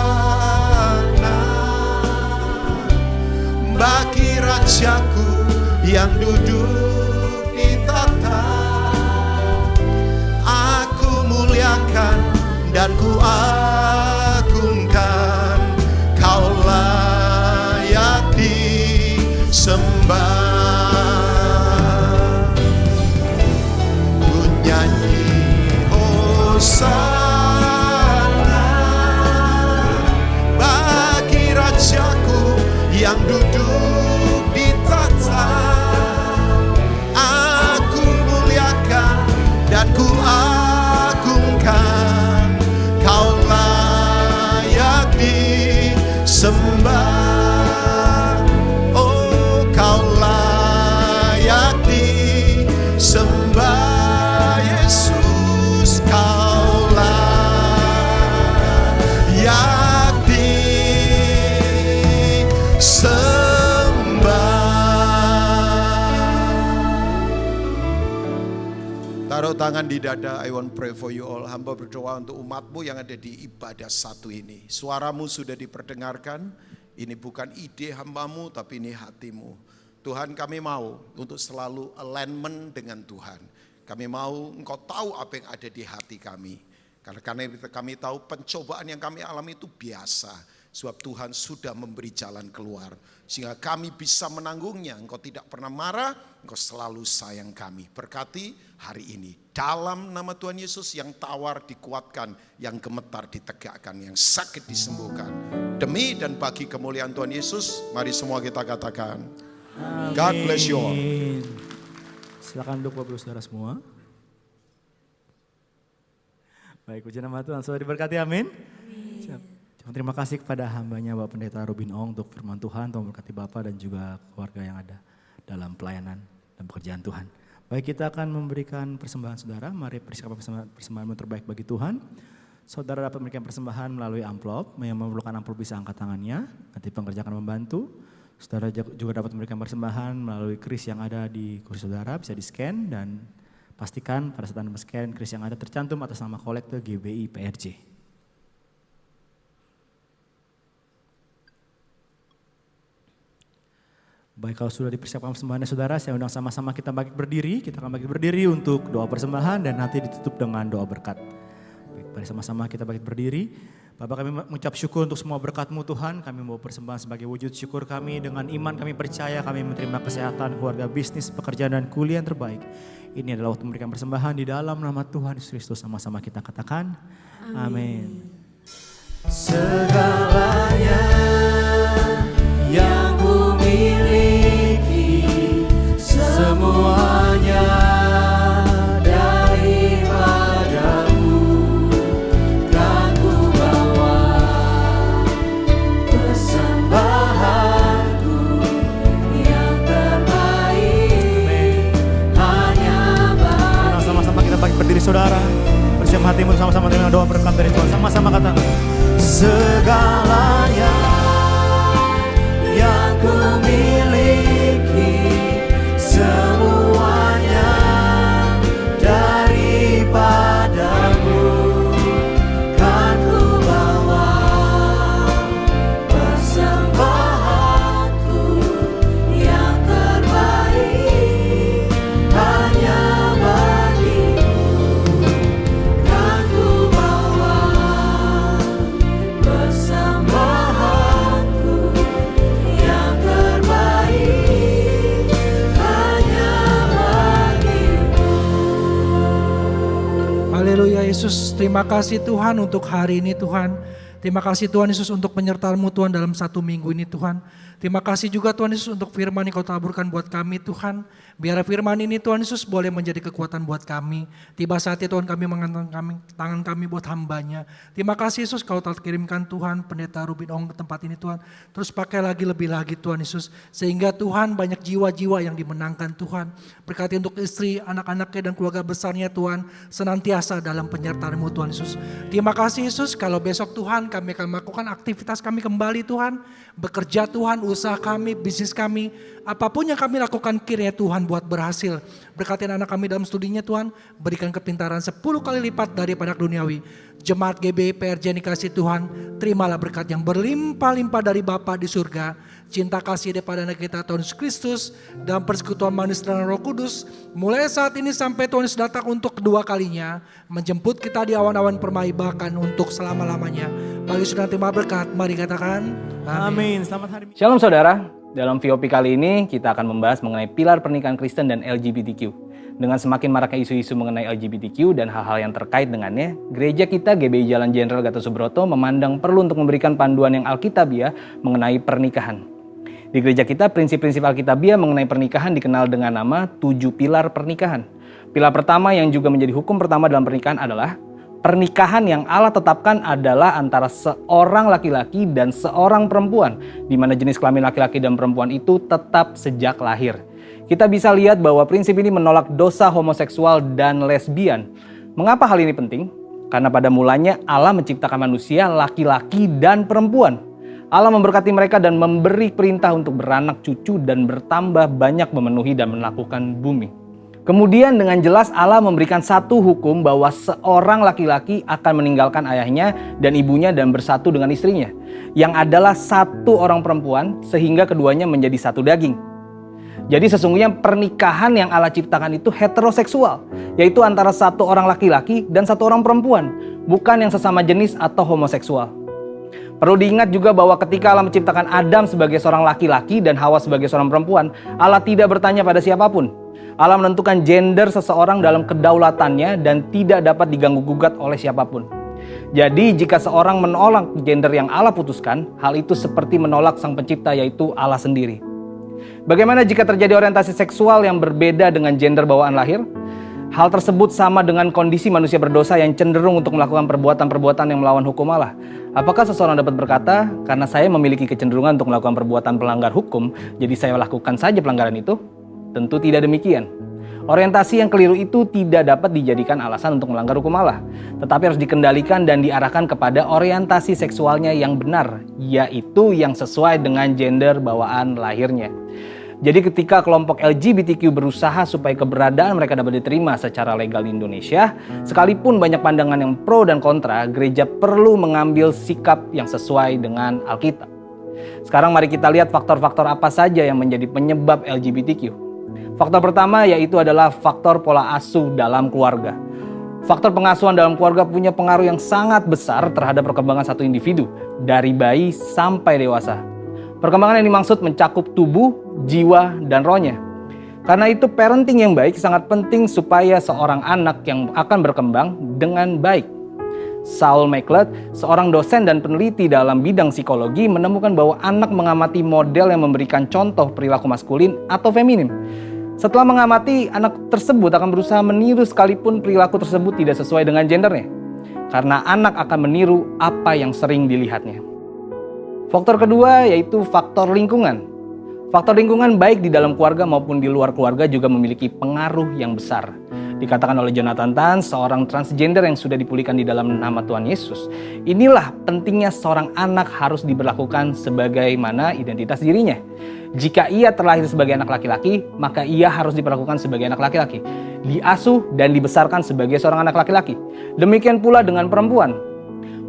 bagi Rajaku yang duduk di tahta. Aku muliakan dan ku agungkan, kau layak disembah. Ku nyanyi Hosana bagi Rajaku yang duduk di tahta. Aku muliakan dan ku agungkan, kau layak disembah. Oh, kau layak disembah. Yesus, kau layak disembah. Taruh tangan di dada. I want pray for you all. Hamba berdoa untuk umatmu yang ada di ibadah satu ini. Suaramu sudah diperdengarkan. Ini bukan ide hambamu, tapi ini hatimu. Tuhan, kami mau untuk selalu alignment dengan Tuhan. Kami mau Engkau tahu apa yang ada di hati kami. Karena kami tahu pencobaan yang kami alami itu biasa. Sebab Tuhan sudah memberi jalan keluar. Sehingga kami bisa menanggungnya. Engkau tidak pernah marah, Engkau selalu sayang kami. Berkati hari ini. Dalam nama Tuhan Yesus, yang tawar dikuatkan, yang gemetar ditegakkan, yang sakit disembuhkan. Demi dan bagi kemuliaan Tuhan Yesus, mari semua kita katakan, amin. God bless you all. Silakan duduk Bapak Ibu Saudara semua. Baik, puji nama Tuhan, sudah diberkati, amin. Terima kasih kepada hambanya Bapak Pendeta Robin Ong untuk firman Tuhan, Tuhan memberkati Bapak dan juga keluarga yang ada dalam pelayanan dan pekerjaan Tuhan. Baik, kita akan memberikan persembahan saudara, mari persiapkan persembahan terbaik bagi Tuhan. Saudara dapat memberikan persembahan melalui amplop, yang memerlukan amplop bisa angkat tangannya, nanti pengerja akan membantu. Saudara juga dapat memberikan persembahan melalui kris yang ada di kursi saudara, bisa di scan dan pastikan pada saat Anda men-scan kris yang ada tercantum atas nama kolekte GBI PRJ. Baik, kalau sudah dipersiapkan persembahannya saudara, saya undang sama-sama kita bangkit berdiri. Kita akan bangkit berdiri untuk doa persembahan dan nanti ditutup dengan doa berkat. Baik, mari sama-sama kita bangkit berdiri. Bapak, kami mengucap syukur untuk semua berkat-Mu Tuhan. Kami mau persembahan sebagai wujud syukur kami. Dengan iman kami percaya kami menerima kesehatan, keluarga, bisnis, pekerjaan dan kuliah yang terbaik. Ini adalah waktu memberikan persembahan di dalam nama Tuhan Yesus Kristus. Sama-sama kita katakan, amin. Segalanya yang ku miliki, semuanya Tuhan. Sama-sama katakan. Segalanya yang ku miliki, semuanya daripadamu, kan ku bawa persembahanku yang terbaik hanya bagimu, kan ku bawa persembahanku yang terbaik hanya bagimu. Haleluya Yesus, terima kasih Tuhan untuk hari ini Tuhan. Terima kasih Tuhan Yesus untuk penyertaan-Mu Tuhan dalam 1 minggu ini Tuhan. Terima kasih juga Tuhan Yesus untuk firman yang Kau taburkan buat kami Tuhan. Biar firman ini Tuhan Yesus boleh menjadi kekuatan buat kami. Tiba saatnya Tuhan kami mengangkat tangan kami buat hambanya. Terima kasih Yesus Kau telah kirimkan Tuhan Pendeta Rubin Ong ke tempat ini Tuhan. Terus pakai lagi lebih lagi Tuhan Yesus. Sehingga Tuhan banyak jiwa-jiwa yang dimenangkan Tuhan. Berkati untuk istri, anak-anaknya dan keluarga besarnya Tuhan. Senantiasa dalam penyertaan-Mu Tuhan Yesus. Terima kasih Yesus kalau besok Tuhan kami akan melakukan aktivitas kami kembali Tuhan. Bekerja Tuhan, usaha kami, bisnis kami, apapun yang kami lakukan kiranya Tuhan buat berhasil. Berkati anak kami dalam studinya Tuhan, berikan kepintaran 10 kali lipat daripada duniawi. Jemaat GBI PRJ yang dikasih Tuhan, terimalah berkat yang berlimpah-limpah dari Bapa di surga. Cinta kasih daripada anak kita Tuhan Yesus Kristus dan persekutuan manis dan Roh Kudus mulai saat ini sampai Tuhan Yesus datang untuk kedua kalinya, menjemput kita di awan-awan permai bahkan untuk selama-lamanya. Bagi saudara terima berkat, mari katakan amin. Selamat hari Shalom saudara, dalam VOP kali ini kita akan membahas mengenai pilar pernikahan Kristen dan LGBTQ. Dengan semakin maraknya isu-isu mengenai LGBTQ dan hal-hal yang terkait dengannya, gereja kita GBI Jalan Jenderal Gatot Subroto memandang perlu untuk memberikan panduan yang alkitabiah mengenai pernikahan. Di gereja kita, prinsip-prinsip alkitabiah mengenai pernikahan dikenal dengan nama 7 pilar pernikahan. Pilar pertama yang juga menjadi hukum pertama dalam pernikahan adalah pernikahan yang Allah tetapkan adalah antara seorang laki-laki dan seorang perempuan, di mana jenis kelamin laki-laki dan perempuan itu tetap sejak lahir. Kita bisa lihat bahwa prinsip ini menolak dosa homoseksual dan lesbian. Mengapa hal ini penting? Karena pada mulanya Allah menciptakan manusia laki-laki dan perempuan. Allah memberkati mereka dan memberi perintah untuk beranak cucu dan bertambah banyak memenuhi dan melakukan bumi. Kemudian dengan jelas Allah memberikan satu hukum bahwa seorang laki-laki akan meninggalkan ayahnya dan ibunya dan bersatu dengan istrinya, yang adalah satu orang perempuan sehingga keduanya menjadi satu daging. Jadi sesungguhnya pernikahan yang Allah ciptakan itu heteroseksual, yaitu antara satu orang laki-laki dan satu orang perempuan, bukan yang sesama jenis atau homoseksual. Perlu diingat juga bahwa ketika Allah menciptakan Adam sebagai seorang laki-laki dan Hawa sebagai seorang perempuan, Allah tidak bertanya pada siapapun. Allah menentukan gender seseorang dalam kedaulatannya dan tidak dapat diganggu-gugat oleh siapapun. Jadi jika seorang menolak gender yang Allah putuskan, hal itu seperti menolak Sang Pencipta yaitu Allah sendiri. Bagaimana jika terjadi orientasi seksual yang berbeda dengan gender bawaan lahir? Hal tersebut sama dengan kondisi manusia berdosa yang cenderung untuk melakukan perbuatan-perbuatan yang melawan hukum Allah. Apakah seseorang dapat berkata, karena saya memiliki kecenderungan untuk melakukan perbuatan pelanggar hukum, jadi saya lakukan saja pelanggaran itu? Tentu tidak demikian. Orientasi yang keliru itu tidak dapat dijadikan alasan untuk melanggar hukum Allah, tetapi harus dikendalikan dan diarahkan kepada orientasi seksualnya yang benar, yaitu yang sesuai dengan gender bawaan lahirnya. Jadi ketika kelompok LGBTQ berusaha supaya keberadaan mereka dapat diterima secara legal di Indonesia, sekalipun banyak pandangan yang pro dan kontra, gereja perlu mengambil sikap yang sesuai dengan Alkitab. Sekarang mari kita lihat faktor-faktor apa saja yang menjadi penyebab LGBTQ. Faktor pertama yaitu adalah faktor pola asuh dalam keluarga. Faktor pengasuhan dalam keluarga punya pengaruh yang sangat besar terhadap perkembangan satu individu, dari bayi sampai dewasa. Perkembangan yang dimaksud mencakup tubuh, jiwa, dan rohnya. Karena itu parenting yang baik sangat penting supaya seorang anak yang akan berkembang dengan baik. Saul McLeod, seorang dosen dan peneliti dalam bidang psikologi, menemukan bahwa anak mengamati model yang memberikan contoh perilaku maskulin atau feminin. Setelah mengamati, anak tersebut akan berusaha meniru sekalipun perilaku tersebut tidak sesuai dengan gendernya. Karena anak akan meniru apa yang sering dilihatnya. Faktor kedua yaitu faktor lingkungan. Faktor lingkungan baik di dalam keluarga maupun di luar keluarga juga memiliki pengaruh yang besar. Dikatakan oleh Jonathan Tan, seorang transgender yang sudah dipulihkan di dalam nama Tuhan Yesus. Inilah pentingnya seorang anak harus diberlakukan sebagaimana identitas dirinya. Jika ia terlahir sebagai anak laki-laki, maka ia harus diperlakukan sebagai anak laki-laki, diasuh dan dibesarkan sebagai seorang anak laki-laki. Demikian pula dengan perempuan.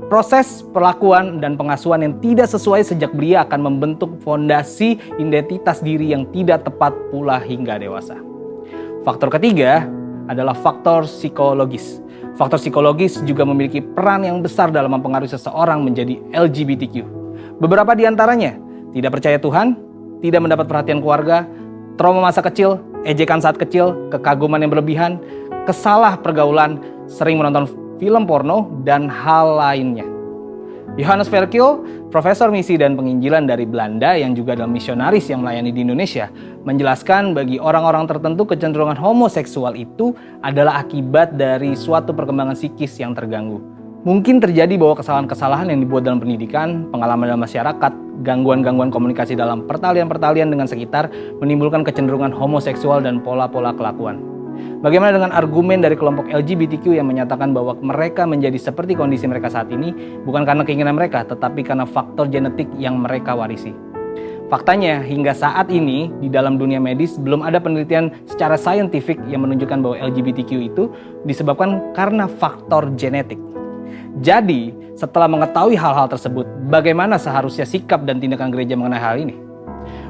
Proses perlakuan dan pengasuhan yang tidak sesuai sejak belia akan membentuk fondasi identitas diri yang tidak tepat pula hingga dewasa. Faktor ketiga adalah faktor psikologis. Faktor psikologis juga memiliki peran yang besar dalam mempengaruhi seseorang menjadi LGBTQ. Beberapa di antaranya tidak percaya Tuhan, tidak mendapat perhatian keluarga, trauma masa kecil, ejekan saat kecil, kekaguman yang berlebihan, kesalah pergaulan, sering menonton film porno, dan hal lainnya. Johannes Verkil, profesor misi dan penginjilan dari Belanda yang juga adalah misionaris yang melayani di Indonesia, menjelaskan bagi orang-orang tertentu kecenderungan homoseksual itu adalah akibat dari suatu perkembangan psikis yang terganggu. Mungkin terjadi bahwa kesalahan-kesalahan yang dibuat dalam pendidikan, pengalaman dalam masyarakat, gangguan-gangguan komunikasi dalam pertalian-pertalian dengan sekitar menimbulkan kecenderungan homoseksual dan pola-pola kelakuan. Bagaimana dengan argumen dari kelompok LGBTQ yang menyatakan bahwa mereka menjadi seperti kondisi mereka saat ini bukan karena keinginan mereka, tetapi karena faktor genetik yang mereka warisi. Faktanya, hingga saat ini di dalam dunia medis belum ada penelitian secara saintifik yang menunjukkan bahwa LGBTQ itu disebabkan karena faktor genetik. Jadi, setelah mengetahui hal-hal tersebut, bagaimana seharusnya sikap dan tindakan gereja mengenai hal ini?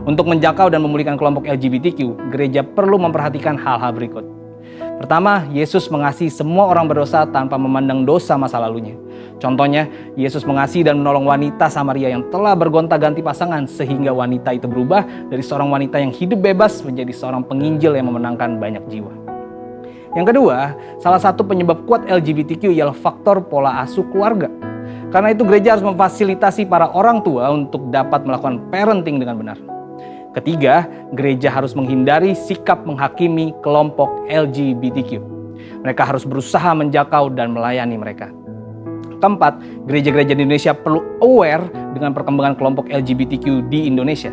Untuk menjangkau dan memulihkan kelompok LGBTQ, gereja perlu memperhatikan hal-hal berikut. Pertama, Yesus mengasihi semua orang berdosa tanpa memandang dosa masa lalunya. Contohnya, Yesus mengasihi dan menolong wanita Samaria yang telah bergonta-ganti pasangan sehingga wanita itu berubah dari seorang wanita yang hidup bebas menjadi seorang penginjil yang memenangkan banyak jiwa. Yang kedua, salah satu penyebab kuat LGBTQ ialah faktor pola asuh keluarga. Karena itu gereja harus memfasilitasi para orang tua untuk dapat melakukan parenting dengan benar. Ketiga, gereja harus menghindari sikap menghakimi kelompok LGBTQ. Mereka harus berusaha menjangkau dan melayani mereka. Keempat, gereja-gereja di Indonesia perlu aware dengan perkembangan kelompok LGBTQ di Indonesia.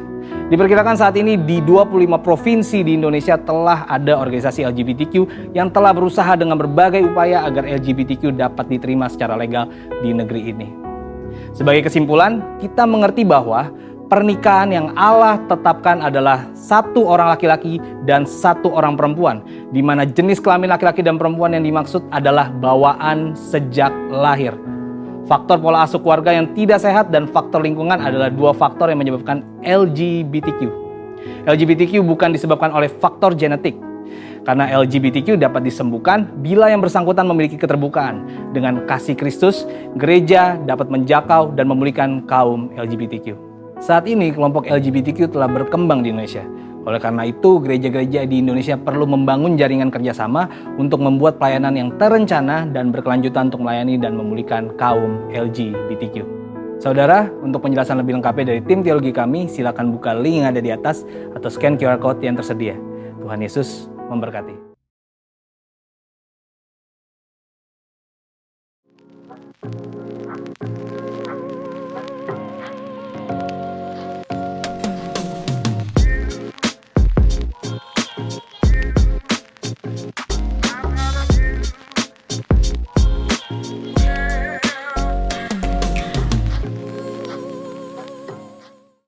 Diperkirakan saat ini di 25 provinsi di Indonesia telah ada organisasi LGBTQ yang telah berusaha dengan berbagai upaya agar LGBTQ dapat diterima secara legal di negeri ini. Sebagai kesimpulan, kita mengerti bahwa pernikahan yang Allah tetapkan adalah satu orang laki-laki dan satu orang perempuan, di mana jenis kelamin laki-laki dan perempuan yang dimaksud adalah bawaan sejak lahir. Faktor pola asuh keluarga yang tidak sehat dan faktor lingkungan adalah dua faktor yang menyebabkan LGBTQ. LGBTQ bukan disebabkan oleh faktor genetik, karena LGBTQ dapat disembuhkan bila yang bersangkutan memiliki keterbukaan. Dengan kasih Kristus, gereja dapat menjangkau dan memulihkan kaum LGBTQ. Saat ini kelompok LGBTQ telah berkembang di Indonesia. Oleh karena itu, gereja-gereja di Indonesia perlu membangun jaringan kerjasama untuk membuat pelayanan yang terencana dan berkelanjutan untuk melayani dan memulihkan kaum LGBTQ. Saudara, untuk penjelasan lebih lengkapnya dari tim teologi kami, silakan buka link yang ada di atas atau scan QR Code yang tersedia. Tuhan Yesus memberkati.